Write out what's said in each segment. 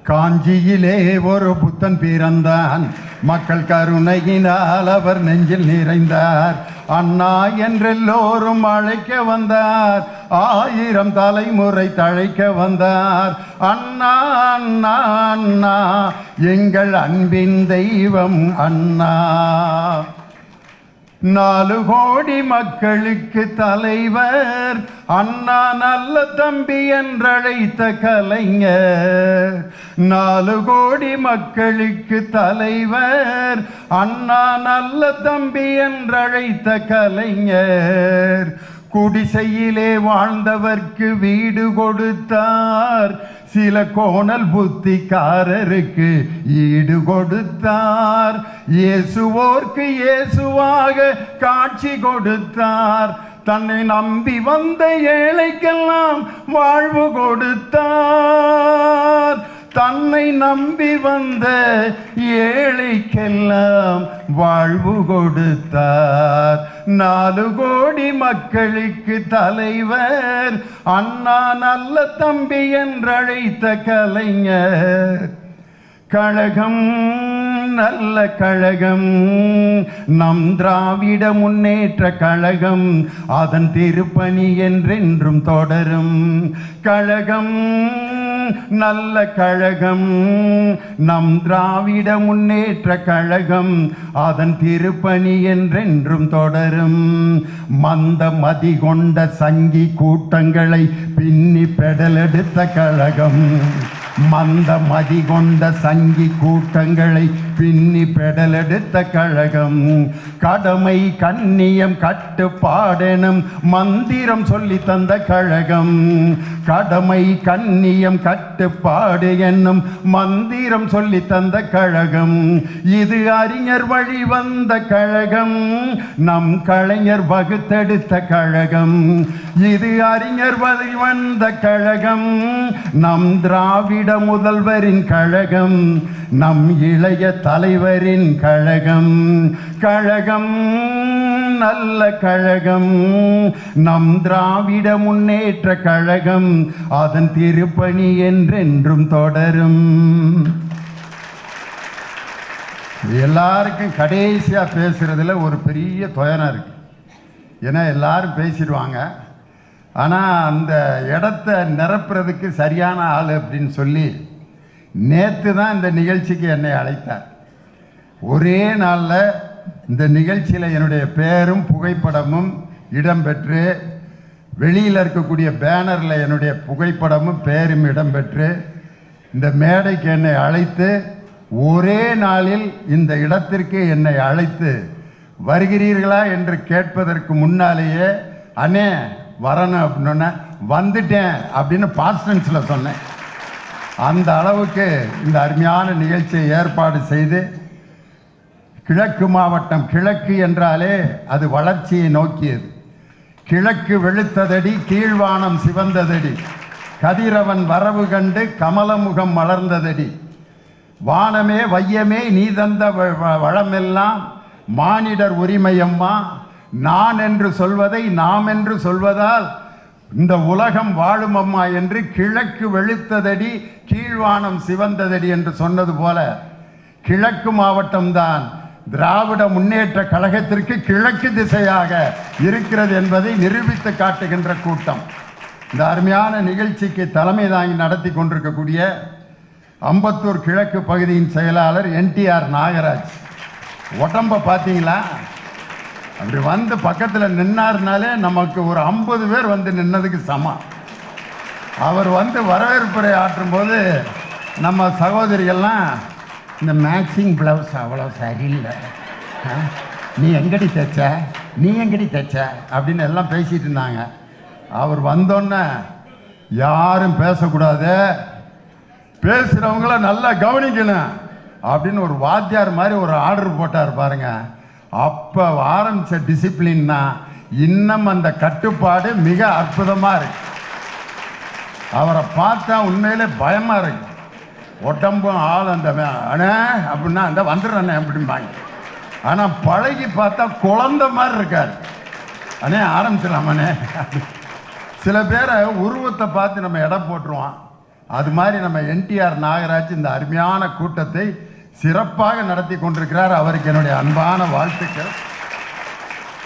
காஞ்சியிலே ஒரு புத்தன் பிறந்தான், மக்கள் கருணையினால் அவர் நெஞ்சில் நிறைந்தார். அண்ணா என்றெல்லோரும் அழைக்க வந்தார், 1000 தலைமுறை தழைக்க வந்தார். அண்ணா அண்ணா அண்ணா எங்கள் அன்பின் தெய்வம் அண்ணா. 4 கோடி மக்களுக்கு தலைவர் அண்ணா, நல்ல தம்பி என்றழைத்த கலைஞர். 4 கோடி மக்களுக்கு தலைவர் அண்ணா, நல்ல தம்பி என்றழைத்த கலைஞர். குடிசையிலே வாழ்ந்தவர்க்கு வீடு கொடுத்தார், சில கோணல் புத்திக்காரருக்கு ஈடு கொடுத்தார். இயேசுவோர்க்கு இயேசுவாக காட்சி கொடுத்தார், தன்னை நம்பி வந்த ஏழைக்கெல்லாம் வாழ்வு கொடுத்தார். தன்னை நம்பி வந்த ஏழைக்கெல்லாம் வாழ்வு கொடுத்தார். 4 கோடி மக்களுக்கு தலைவர் அண்ணா, நல்ல தம்பி என்றழைத்த கலைஞர். கழகம் நல்ல கழகம், நம் திராவிட முன்னேற்ற கழகம், அதன் திருப்பணி என்றென்றும் தொடரும். கழகம் நல்ல கழகம், நம் திராவிட முன்னேற்ற கழகம், அதன் திருப்பணி என்றென்றும் தொடரும். மந்த மதி கொண்ட சங்கி கூட்டங்களை பின்னி பெடலெடுத்த கழகம், மந்த மதி கொண்ட சங்கி கூட்டங்களை பின்னி பெடலெடுத்த கழகம். கடமை கண்ணியம் கட்டுப்பாடெனும் மந்திரம் சொல்லி தந்த கழகம், கடமை கண்ணியம் கட்டுப்பாடு என்னும் மந்திரம் சொல்லி தந்த கழகம். இது அறிஞர் வழி வந்த கழகம், நம் கலைஞர் வகுத்தெடுத்த கழகம். இது அறிஞர் வழி வந்த கழகம், நம் திராவிட முதல்வரின் கழகம், நம் இளைய தலைவரின் கழகம். கழகம் நல்ல கழகம், நம் திராவிட முன்னேற்ற கழகம், அதன் திருப்பணி என்றென்றும் தொடரும். எல்லாருக்கும் கடைசியா பேசுறதுல ஒரு பெரிய துயரம் இருக்கு. ஏன்னா எல்லாரும் பேசிடுவாங்க, ஆனால் அந்த இடத்த நிரப்புறதுக்கு சரியான ஆள் அப்படின்னு சொல்லி நேற்று தான் இந்த நிகழ்ச்சிக்கு என்னை அழைத்தார். ஒரே நாளில் இந்த நிகழ்ச்சியில் என்னுடைய பேரும் புகைப்படமும் இடம்பெற்று, வெளியில் இருக்கக்கூடிய பேனரில் என்னுடைய புகைப்படமும் பேரும் இடம்பெற்று, இந்த மேடைக்கு என்னை அழைத்து ஒரே நாளில் இந்த இடத்திற்கு என்னை அழைத்து வருகிறீர்களா என்று கேட்பதற்கு முன்னாலேயே அண்ணே வரணும் அப்படின்னு வந்துட்டேன் அப்படின்னு பாஸ்ட் டென்ஸில் சொன்னேன். அந்த அளவுக்கு இந்த அருமையான நிகழ்ச்சியை ஏற்பாடு செய்து, கிழக்கு மாவட்டம், கிழக்கு என்றாலே அது வளர்ச்சியை நோக்கியது. கிழக்கு வெளுத்ததடி, கீழ்வானம் சிவந்ததடி, கதிரவன் வரவு கண்டு கமலமுகம் மலர்ந்ததடி, வானமே வையமே நீ தந்த வளமெல்லாம் மானிடர் உரிமையம்மா, நான் என்று சொல்வதை நாம் என்று சொல்வதால் இந்த உலகம் வாழும் அம்மா என்று கிழக்கு வெளுத்ததடி கீழ்வானம் சிவந்ததடி என்று சொன்னது போல கிழக்கு மாவட்டம்தான் திராவிட முன்னேற்ற கழகத்திற்கு கிழக்கு திசையாக இருக்கிறது என்பதை நிரூபித்து காட்டுகின்ற கூட்டம். இந்த அருமையான நிகழ்ச்சிக்கு தலைமை தாங்கி நடத்தி கொண்டிருக்கக்கூடிய அம்பத்தூர் கிழக்கு பகுதியின் செயலாளர் என்டிஆர் நாகராஜ். உடம்ப பார்த்தீங்களா? அப்படி வந்து பக்கத்தில் நின்னார்னாலே நமக்கு ஒரு 50 பேர் வந்து நின்னதுக்கு சமம். அவர் வந்து வரவேற்புரை ஆற்றும் போது நம்ம சகோதரிகள்லாம் இந்த மேட்சிங் ப்ளவுஸ் அவ்வளோ சரியில்லை, நீ எங்கடி தைச்ச, நீ எங்கடி தைச்ச அப்படின்னு எல்லாம் பேசிகிட்டு இருந்தாங்க. அவர் வந்தோன்னே யாரும் பேசக்கூடாது, பேசுகிறவங்கள நல்லா கவனிக்கணும் அப்படின்னு ஒரு வாத்தியார் மாதிரி ஒரு ஆர்டர் போட்டார் பாருங்க. அப்போ ஆரம்பித்த டிசிப்ளின்னா இன்னும் அந்த கட்டுப்பாடு மிக அற்புதமாக இருக்கு. அவரை பார்த்தா உண்மையிலே பயமாக இருக்கு. உடம்பும் ஆள் அந்த அண்ணே அப்படின்னா அந்த வந்துடுறண்ணே அப்படிம்பாங்க. ஆனால் பழகி பார்த்தா குழந்தை மாதிரி இருக்கார். அண்ணே ஆரம்பிச்சிடலாமண்ணே. சில பேரை உருவத்தை பார்த்து நம்ம எடை போட்டுருவான், அது மாதிரி நம்ம என்டிஆர் நாகராஜ் இந்த அருமையான கூட்டத்தை சிறப்பாக நடத்தி கொண்டிருக்கிறார். அவருக்கு என்னுடைய அன்பான வாழ்த்துக்கள்.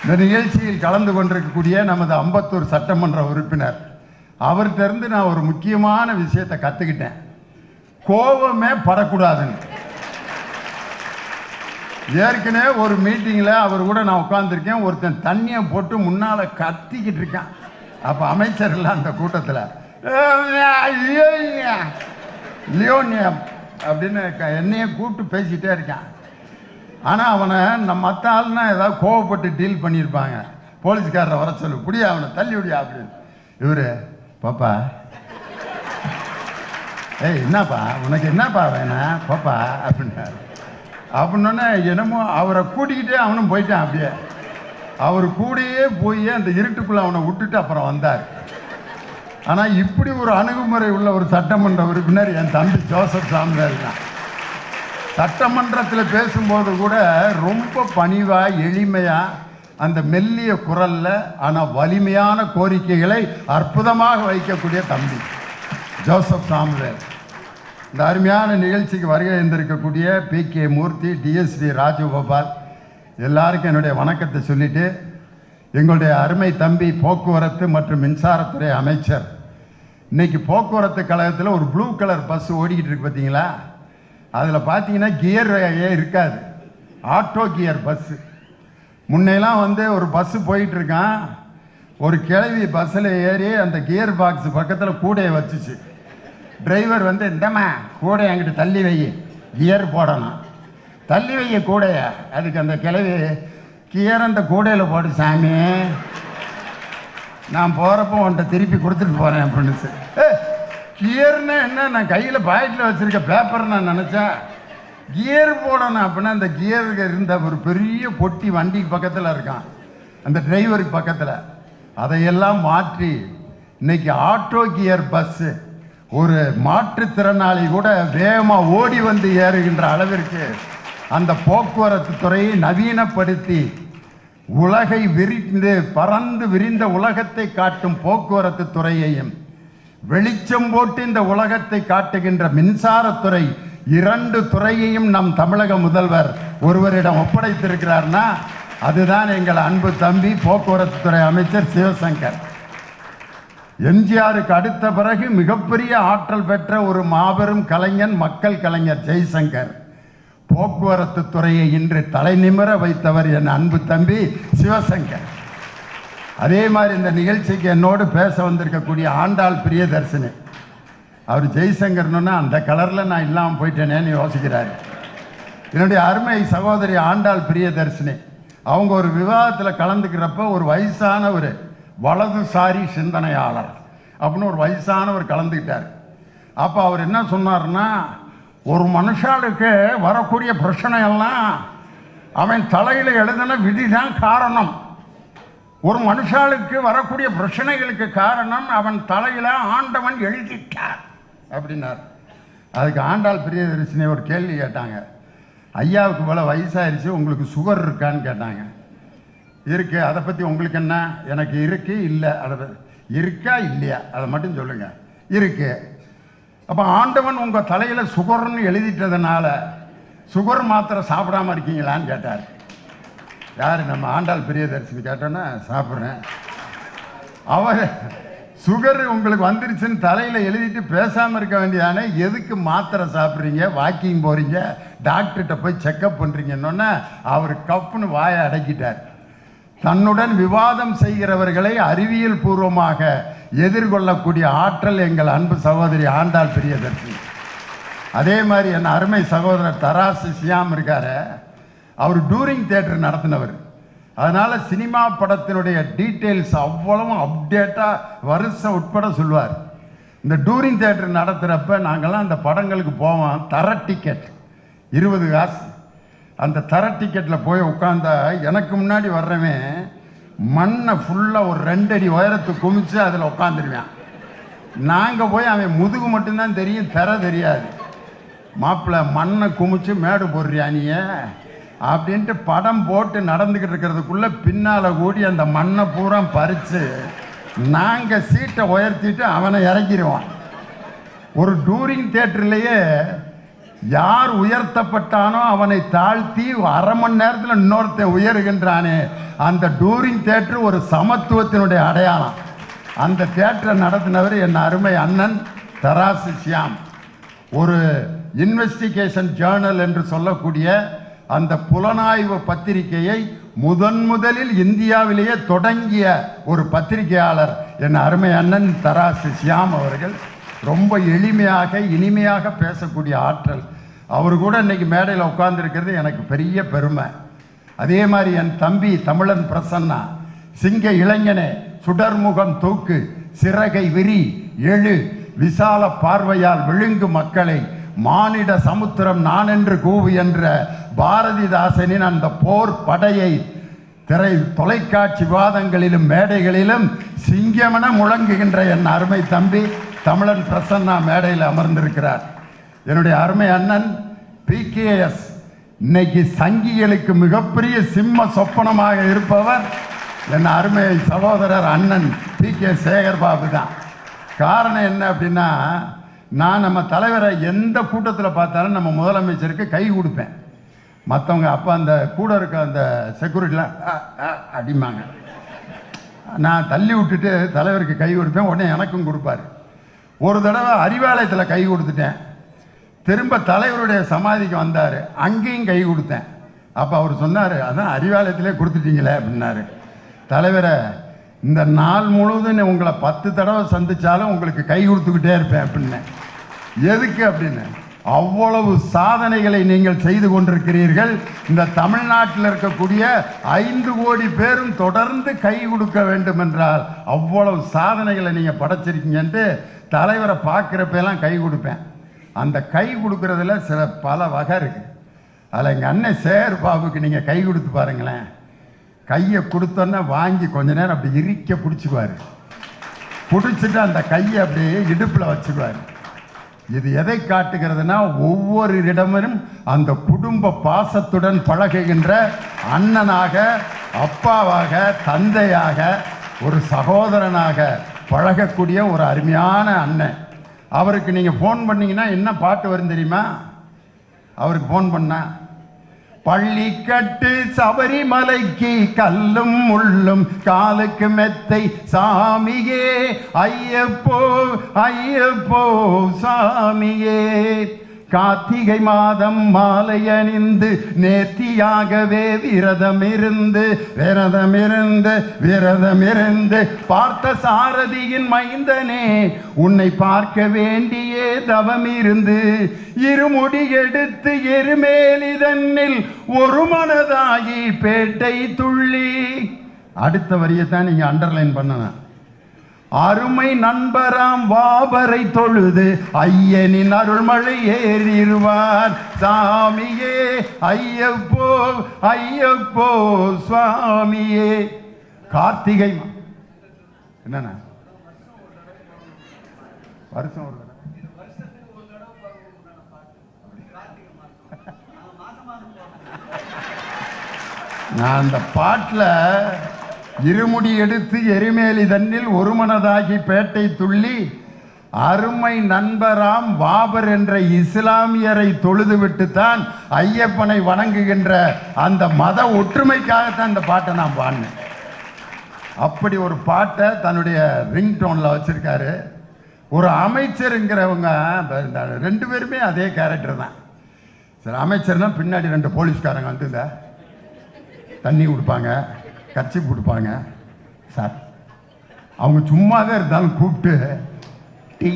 இந்த நிகழ்ச்சியில் கலந்து கொண்டிருக்கக்கூடிய நமது அம்பத்தூர் சட்டமன்ற உறுப்பினர், அவர்கிட்ட இருந்து நான் ஒரு முக்கியமான விஷயத்தை கற்றுக்கிட்டேன். கோபமே படக்கூடாதுன்னு. ஏற்கனவே ஒரு மீட்டிங்கில் அவர் கூட நான் உட்காந்துருக்கேன். ஒருத்தன் தண்ணியை போட்டு முன்னால் கத்திக்கிட்டு இருக்கான். அப்போ அமைச்சர் இல்லை அந்த கூட்டத்தில், லியோனியம் அப்படின்னு என்னையே கூப்பிட்டு பேசிகிட்டே இருக்கான். ஆனால் அவனை நம்ம மற்ற ஆள்னா ஏதாவது கோவப்பட்டு டீல் பண்ணியிருப்பாங்க. போலீஸ்காரரை வர சொல்லு, புடியா அவனை தள்ளி விடியா அப்படின்னு. இவர், பாப்பா ஏய் என்னப்பா உனக்கு என்னப்பா வேணாம் பாப்பா அப்படின்னாரு. அப்படின்னோடனே என்னமோ அவரை கூட்டிக்கிட்டே அவனும் போயிட்டான். அப்படியே அவர் கூடயே போய் அந்த இருட்டுக்குள்ளே அவனை விட்டுட்டு அப்புறம் வந்தார். ஆனால் இப்படி ஒரு அணுகுமுறை உள்ள ஒரு சட்டமன்ற உறுப்பினர் என் தம்பி ஜோசப் சாமுவேல் தான். சட்டமன்றத்தில் பேசும்போது கூட ரொம்ப பணிவாக எளிமையாக அந்த மெல்லிய குரலில் ஆனால் வலிமையான கோரிக்கைகளை அற்புதமாக வைக்கக்கூடிய தம்பி ஜோசப் சாமுவேல். இந்த அருமையான நிகழ்ச்சிக்கு வருகை இருந்திருக்கக்கூடிய PK மூர்த்தி, DSP ராஜகோபால் எல்லாருக்கும் என்னுடைய வணக்கத்தை சொல்லிட்டு, எங்களுடைய அருமை தம்பி போக்குவரத்து மற்றும் மின்சாரத்துறை அமைச்சர், இன்னைக்கு போக்குவரத்து கழகத்தில் ஒரு ப்ளூ கலர் பஸ் ஓடிக்கிட்டு இருக்கு பார்த்தீங்களா? அதில் பார்த்தீங்கன்னா கியர் இருக்காது, ஆட்டோ கியர் பஸ்ஸு. முன்னையெல்லாம் வந்து ஒரு பஸ்ஸு போயிட்டுருக்கான், ஒரு கிழவி பஸ்ஸில் ஏறி அந்த கியர் பாக்ஸ் பக்கத்தில் கூடையை வச்சுச்சு. டிரைவர் வந்து, இந்தம்மா கூடை என்கிட்ட தள்ளி வை, கியர் போடணும். தள்ளி வைய கூடைய. அதுக்கு அந்த கிழவி, கியர் அந்த கூடையில் போடு சாமி, நான் போகிறப்போ உன்ட்ட திருப்பி கொடுத்துட்டு போகிறேன் அப்படின்னு. கியர்னா என்ன, நான் கையில் பாக்கெட்டில் வச்சுருக்க பேப்பர் நான் நினச்சேன். கியர் போடணும் அப்படின்னா அந்த கியருக்கு இருந்த ஒரு பெரிய பொட்டி வண்டிக்கு பக்கத்தில் இருக்கான், அந்த டிரைவருக்கு பக்கத்தில். அதையெல்லாம் மாற்றி இன்னைக்கு ஆட்டோ கியர் பஸ்ஸு ஒரு மாற்றுத்திறனாளி கூட வேகமாக ஓடி வந்து ஏறுகின்ற அளவிற்கு அந்த போக்குவரத்து துறையை நவீனப்படுத்தி உலகை பறந்து விரிந்த உலகத்தை காட்டும் போக்குவரத்து துறையையும், வெளிச்சம் போட்டு இந்த உலகத்தை காட்டுகின்ற மின்சாரத்துறை, இரண்டு துறையையும் நம் தமிழக முதல்வர் ஒருவரிடம் ஒப்படைத்திருக்கிறார்னா அதுதான் எங்கள் அன்பு தம்பி போக்குவரத்து துறை அமைச்சர் சிவசங்கர். எம்ஜிஆருக்கு அடுத்த பிறகு மிகப்பெரிய ஆற்றல் பெற்ற ஒரு மாபெரும் கலைஞன், மக்கள் கலைஞர் ஜெய்சங்கர். போக்குவரத்து துறையை இன்று தலைநிமிர வைத்தவர் என் அன்பு தம்பி சிவசங்கர். அதே மாதிரி இந்த நிகழ்ச்சிக்கு என்னோடு பேச வந்திருக்கக்கூடிய ஆண்டாள் பிரியதர்ஷினி, அவர் ஜெய்சங்கர்னா அந்த கலரில் நான் இல்லாமல் போயிட்டேனேன்னு யோசிக்கிறாரு. என்னுடைய அருமை சகோதரி ஆண்டாள் பிரியதர்ஷினி, அவங்க ஒரு விவாதத்தில் கலந்துக்கிறப்ப ஒரு வயசான ஒரு வலதுசாரி சிந்தனையாளர் அப்படின்னு ஒரு வயசானவர் கலந்துக்கிட்டார். அப்போ அவர் என்ன சொன்னார்னா, ஒரு மனுஷாளுக்கு வரக்கூடிய பிரச்சனை எல்லாம் அவன் தலையில் எழுதின விதிதான் காரணம். ஒரு மனுஷாளுக்கு வரக்கூடிய பிரச்சனைகளுக்கு காரணம் அவன் தலையில் ஆண்டவன் எழுதிட்டார் அப்படின்னார். அதுக்கு ஆண்டாள் பிரியதர்ஷினி ஒரு கேள்வி கேட்டாங்க. ஐயாவுக்கு போல வயசாயிருச்சு, உங்களுக்கு சுகர் இருக்கான்னு கேட்டாங்க. இருக்கு, அதை பற்றி உங்களுக்கு என்ன? எனக்கு இருக்கு இல்லை, அதை இருக்கா இல்லையா அதை மட்டும் சொல்லுங்க. இருக்கு. அப்போ ஆண்டவன் உங்கள் தலையில் சுகர்னு எழுதிட்டதுனால சுகர் மாத்திரை சாப்பிடாம இருக்கீங்களான்னு கேட்டார். யார்? நம்ம ஆண்டாள் பிரியதர்ஷினி. கேட்டோன்னா சாப்பிட்றேன். அவர் சுகர் உங்களுக்கு வந்துருச்சுன்னு தலையில் எழுதிட்டு பேசாமல் இருக்க வேண்டியதானே, எதுக்கு மாத்திரை சாப்பிட்றீங்க, வாக்கிங் போகிறீங்க, டாக்டர்கிட்ட போய் செக்கப் பண்ணுறீங்கன்னொன்னே அவர் கப்புன்னு வாயை அடக்கிட்டார். தன்னுடன் விவாதம் செய்கிறவர்களை அறிவியல் பூர்வமாக எதிர்கொள்ளக்கூடிய ஆற்றல் எங்கள் அன்பு சகோதரி ஆண்டாள் பிரியதர்ஷினி. அதே மாதிரி என் அருமை சகோதரர் தராசு சியாம் இருக்காரு, அவர் டூரிங் தியேட்டர் நடத்தினவர். அதனால் சினிமா படத்தினுடைய டீட்டெயில்ஸ் அவ்வளவும் அப்டேட்டாக வருஷம் உட்பட சொல்லுவார். இந்த டூரிங் தியேட்டர் நடத்துகிறப்ப நாங்கள்லாம் அந்த படங்களுக்கு போவோம். தர டிக்கெட் 20 காசு. அந்த தர டிக்கெட்டில் போய் உட்காந்தா எனக்கு முன்னாடி வர்றவன் மண்ணை ஃபுல்லாக ஒரு 2 அடி உயரத்துக்கு குமிச்சு அதில் உட்காந்துருவேன். நாங்கள் போய் அவன் முதுகு மட்டும்தான் தெரியும், தர தெரியாது. மாப்பிள்ளை மண்ணை குமிச்சு மேடு போடுறியா நீ அப்படின்ட்டு படம் போட்டு நடந்துக்கிட்டு இருக்கிறதுக்குள்ளே பின்னால் கூடி அந்த மண்ணை பூரா பறித்து நாங்கள் சீட்டை உயர்த்திட்டு அவனை இறக்கிடுவான். ஒரு டூரிங் தியேட்டர்லேயே யார் உயர்த்தப்பட்டானோ அவனை தாழ்த்தி அரை மணி நேரத்தில் இன்னொருத்தன் உயர்கின்றானே, அந்த டூரிங் தியேட்டர் ஒரு சமத்துவத்தினுடைய அடையாளம். அந்த தியேட்டரை நடத்தினவர் என் அருமை அண்ணன் தராசு ஷியாம். ஒரு இன்வெஸ்டிகேஷன் ஜேர்னல் என்று சொல்லக்கூடிய அந்த புலனாய்வு பத்திரிகையை முதலில் இந்தியாவிலேயே தொடங்கிய ஒரு பத்திரிகையாளர் என் அருமை அண்ணன் தராசு ஷியாம் அவர்கள். ரொம்ப எளிமையாக இனிமையாக பேசக்கூடிய ஆற்றல். அவர் கூட இன்னைக்கு மேடையில் உட்கார்ந்துருக்கிறது எனக்கு பெரிய பெருமை. அதே மாதிரி என் தம்பி தமிழன் பிரசன்னா, சிங்க இளைஞனே, சுடர்முகம் தூக்கு, சிறகை விரி, எழு, விசால பார்வையால் விழுங்கு மக்களை, மானிட சமுத்திரம் நான் என்று கூவு என்ற பாரதிதாசனின் அந்த போர் படையை தொலைக்காட்சி விவாதங்களிலும் மேடைகளிலும் சிங்கமென முழங்குகின்ற என் அருமை தம்பி தமிழன் பிரசன்னா மேடையில் அமர்ந்திருக்கிறார். என்னுடைய அருமை அண்ணன் PKS, இன்னைக்கு சங்கிகளுக்கு மிகப்பெரிய சிம்ம சொப்பனமாக இருப்பவர் என் அருமை சகோதரர் அண்ணன் PK சேகர் பாபு தான். காரணம் என்ன அப்படின்னா, நான் நம்ம தலைவரை எந்த கூட்டத்தில் பார்த்தாலும் நம்ம முதலமைச்சருக்கு கை கொடுப்பேன். மற்றவங்க அப்போ அந்த கூட இருக்க அந்த செக்யூரிட்டிலாம் அடிமாங்க, நான் தள்ளி விட்டுட்டு தலைவருக்கு கை கொடுப்பேன். உடனே எனக்கும் கொடுப்பாரு. ஒரு தடவை அறிவாலயத்தில் கை கொடுத்துட்டேன். திரும்ப தலைவருடைய சமாதிக்கு வந்தார், அங்கேயும் கை கொடுத்தேன். அப்போ அவர் சொன்னார், அதான் அறிவாலயத்திலே கொடுத்துட்டீங்களே அப்படின்னாரு. தலைவரை, இந்த நாள் முழுவதும் உங்களை 10 தடவை சந்தித்தாலும் உங்களுக்கு கை கொடுத்துக்கிட்டே இருப்பேன் அப்படின்னு. எதுக்கு அப்படின்னு, அவ்வளவு சாதனைகளை நீங்கள் செய்து கொண்டிருக்கிறீர்கள். இந்த தமிழ்நாட்டில் இருக்கக்கூடிய 5 கோடி பேரும் தொடர்ந்து கை கொடுக்க வேண்டும் என்றால் அவ்வளவு சாதனைகளை நீங்கள் படைச்சிருக்கீங்கன்ட்டு தலைவரை பார்க்குறப்பெல்லாம் கை கொடுப்பேன். அந்த கை கொடுக்கறதுல பல வகை இருக்குது. அதில் எங்கள் அண்ணன் சேகர் பாபுக்கு நீங்கள் கை கொடுத்து பாருங்களேன். கையை கொடுத்தோன்னே வாங்கி கொஞ்ச நேரம் அப்படி இறுக்க பிடிச்சிக்குவார். பிடிச்சிட்டு அந்த கையை அப்படியே இடுப்பில் வச்சுக்குவார். இது எதை காட்டுகிறதுனா, ஒவ்வொரு இடமும் அந்த குடும்ப பாசத்துடன் பழகுகின்ற அண்ணனாக, அப்பாவாக, தந்தையாக, ஒரு சகோதரனாக பழகக்கூடிய ஒரு அருமையான அண்ணன். அவருக்கு நீங்கள் ஃபோன் பண்ணிங்கன்னா என்ன பாட்டு வரும் தெரியுமா? அவருக்கு ஃபோன் பண்ணா, பள்ளிக்கட்டு சபரிமலைக்கு கல்லும் முள்ளும் காலுக்கு மெத்தை சாமியே, ஐயப்போ ஐயப்போ சாமியே, கார்த்திகை மாதம் மாலை அணிந்து நேர்த்தியாகவே விரதமிருந்து பார்த்த சாரதியின் மைந்தனே, உன்னை பார்க்க வேண்டியே தவமிருந்து இருமுடி எடுத்து எருமேலிதன்னில் ஒரு மனதாகி பேட்டை துள்ளி. அடுத்த வரியத்தான் நீங்க அண்டர்லைன் பண்ணணும். அருமை நண்பராம் வாபரை தொழுது ஐயனின் அருள்மழை ஏறிடுவார் சாமியே, ஐயப்போ ஐயப்போ சுவாமியே. கார்த்திகை என்னன்னா வருஷம் ஒரு நான் அந்த பாட்டில் இருமுடி எடுத்து எரிமேலி தன்னில் ஒரு மனதாகி பேட்டை துள்ளி அருமை நண்பராம் வாபர் என்ற இஸ்லாமியரை தொழுது விட்டுத்தான் ஐயப்பனை வணங்குகின்ற அந்த மத ஒற்றுமைக்காகத்தான் இந்த பாட்டை நான் பாடினேன். அப்படி ஒரு பாட்டை தன்னுடைய ரிங்டோனில் வச்சிருக்காரு. ஒரு அமைச்சருங்கிறவங்க 2 பேருமே அதே கேரக்டர் தான். சரி, அமைச்சர்னா பின்னாடி 2 போலீஸ்காரங்க வந்து இந்த தண்ணி கொடுப்பாங்க, கட்சி கொடுப்பாங்க. சார் அவங்க சும்மாவே இருந்தாலும் கூப்பிட்டு டீ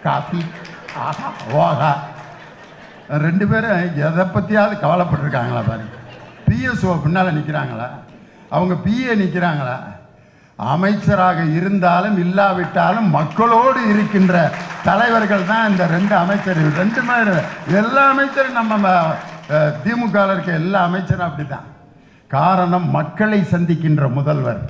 காஃபி ஆஹா ஓஹா. 2 பேரும் எதை பற்றியாவது கவலைப்பட்டிருக்காங்களா பாருங்க. பிஎஸ்ஓ பின்னால் நிற்கிறாங்களா, அவங்க பிஏ நிற்கிறாங்களா? அமைச்சராக இருந்தாலும் இல்லாவிட்டாலும் மக்களோடு இருக்கின்ற தலைவர்கள் தான் இந்த 2 அமைச்சர்கள். 2 பேர் எல்லா அமைச்சரும் நம்ம திமுக இருக்க எல்லா அமைச்சரும் அப்படி தான். காரணம், மக்களை சந்திக்கின்ற முதல்வர்.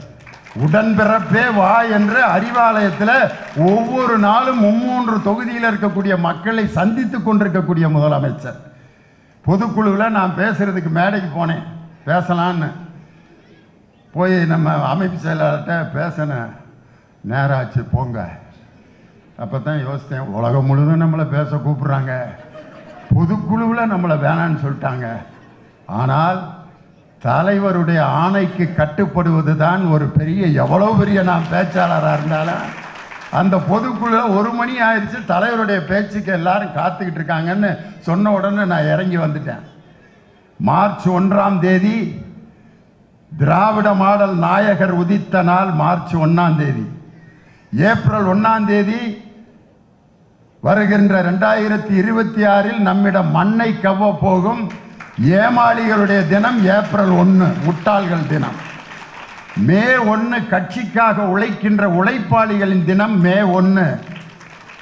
உடன்பிறப்பே வா என்று அறிவாலயத்தில் ஒவ்வொரு நாளும் 3 தொகுதியில் இருக்கக்கூடிய மக்களை சந்தித்து கொண்டிருக்கக்கூடிய முதலமைச்சர். பொதுக்குழுவில் நான் பேசுறதுக்கு மேடைக்கு போனேன், பேசலான்னு போய் நம்ம அமைப்பு செயலாளர்கிட்ட பேசினேன். நேராச்சு போங்க, அப்போ தான் யோசித்தேன், உலகம் முழுதும் நம்மளை பேச கூப்பிட்றாங்க, பொதுக்குழுவில் நம்மளை வேணான்னு சொல்லிட்டாங்க. ஆனால் தலைவருடைய ஆணைக்கு கட்டுப்படுவது தான் ஒரு பெரிய, எவ்வளோ பெரிய நான் பேச்சாளராக இருந்தாலும் அந்த பொதுக்குழுவில் 1 மணி ஆயிடுச்சு, தலைவருடைய பேச்சுக்கு எல்லாரும் காத்துக்கிட்டு இருக்காங்கன்னு சொன்ன உடனே நான் இறங்கி வந்துட்டேன். மார்ச் 1ஆம் தேதி திராவிட மாடல் நாயகர் உதித்த நாள் மார்ச் 1ஆம் தேதி. ஏப்ரல் 1ஆம் தேதி வருகின்ற 2026 நம்மிடம் மண்ணை கவ்வ போகும் ஏமாளிகளுடைய தினம் ஏப்ரல் 1, முட்டாள்கள் தினம். மே 1 கட்சிக்காக உழைக்கின்ற உழைப்பாளிகளின் தினம் மே 1.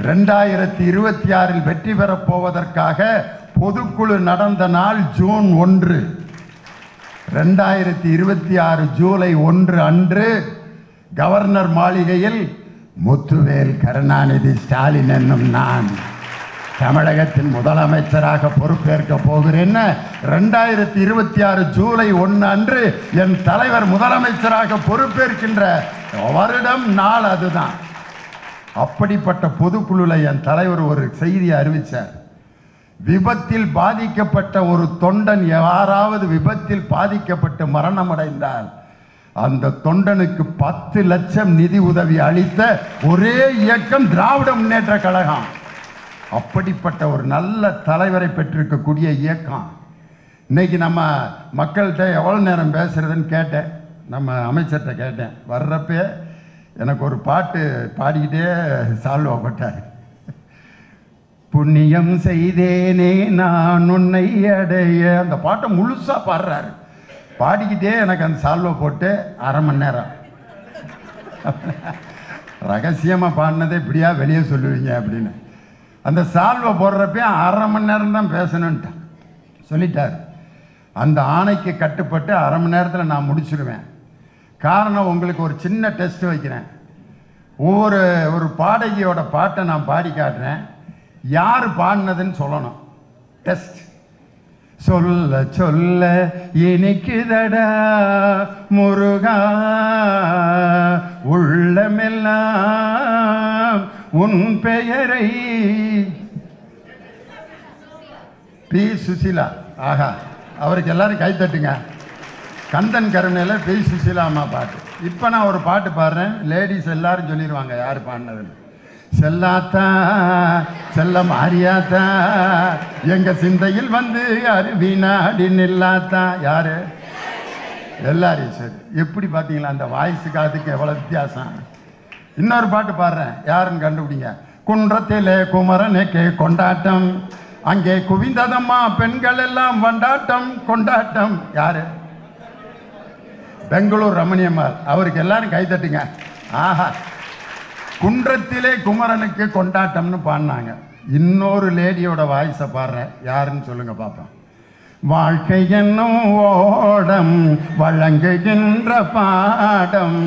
2026 வெற்றி பெறப் போவதற்காக பொதுக்குழு நடந்த நாள் ஜூன் 1. 2026 ஜூலை 1 அன்று கவர்னர் மாளிகையில் முத்துவேல் கருணாநிதி ஸ்டாலின் என்னும் நான் தமிழகத்தின் முதலமைச்சராக பொறுப்பேற்க போகிறேன்னு 2026 ஜூலை 1 அன்று என் தலைவர் முதலமைச்சராக பொறுப்பேற்கின்ற வருடம் நாள் அதுதான். அப்படிப்பட்ட பொதுக்குழுவில் என் தலைவர் ஒரு செய்தியை அறிவித்தார். விபத்தில் பாதிக்கப்பட்ட ஒரு தொண்டன் யாராவது விபத்தில் பாதிக்கப்பட்டு மரணமடைந்தால் அந்த தொண்டனுக்கு 10 லட்சம் நிதி உதவி அளித்த ஒரே இயக்கம் திராவிட முன்னேற்ற கழகம். அப்படிப்பட்ட ஒரு நல்ல தலைவரை பெற்றிருக்கக்கூடிய இயக்கம். இன்னைக்கு நம்ம மக்கள்கிட்ட எவ்வளோ நேரம் பேசுறதுன்னு கேட்டேன், நம்ம அமைச்சர்கிட்ட கேட்டேன். வர்றப்ப எனக்கு ஒரு பாட்டு பாடிக்கிட்டே சால்வா போட்டார். புண்ணியம் செய்தேனே நான் உன்னை அடைய, அந்த பாட்டை முழுசா பாடுறாரு. பாடிக்கிட்டே எனக்கு அந்த சால்வை போட்டு 1/2 மணி நேரம் ரகசியமாக பாடினதை இப்படியா வெளியே சொல்லுவீங்க அப்படின்னு. அந்த சால்வை போடுறப்ப 1/2 மணி நேரம் தான் பேசணுன்ட்டான் சொல்லிட்டார். அந்த ஆணைக்கு கட்டுப்பட்டு 1/2 மணி நேரத்தில் நான் முடிச்சிடுவேன். காரணம், உங்களுக்கு ஒரு சின்ன டெஸ்ட் வைக்கிறேன். ஒரு பாடகியோட பாட்டை நான் பாடி காட்டுறேன், யார் பாடினதுன்னு சொல்லணும். டெஸ்ட். சொல்ல சொல்ல இனிக்குதடா முருகா உள்ளமெல்லாம் உன் பெயரை. பி சுசீலா. ஆஹா, அவருக்கு எல்லாரும் கை தட்டுங்க. கந்தன் கருணையில் பி சுசீலா அம்மா பாட்டு. இப்போ நான் ஒரு பாட்டு பாடுறேன், லேடிஸ் எல்லாரும் சொல்லிடுவாங்க யார் பாடினதுன்னு. செல்லாத்தா செல்ல மாரியாத்தா எங்க சிந்தையில் வந்து அருவினாடி நில்லாத்தா. யாரு? எல்லாரையும். சரி, எப்படி பார்த்தீங்களா அந்த வாய்ஸுக்கு அதுக்கு எவ்வளோ வித்தியாசம். இன்னொரு பாட்டு பாடுறேன், யாருன்னு கண்டுபிடிங்க. குன்றத்திலே குமரனுக்கு கொண்டாட்டம், அங்கே குவிந்ததம்மா பெண்கள் எல்லாம் கொண்டாட்டம் கொண்டாட்டம். யாரு? பெங்களூர் ரமணியம்மாள். அவருக்கு எல்லாரும் கை தட்டுங்க. ஆஹா, குன்றத்திலே குமரனுக்கு கொண்டாட்டம்னு பாடினாங்க. இன்னொரு லேடியோட வாய்ஸை பாடுறேன், யாருன்னு சொல்லுங்க பார்ப்போம். வாழ்க்கை என்னும் ஓடம் வழங்குகின்ற பாடம்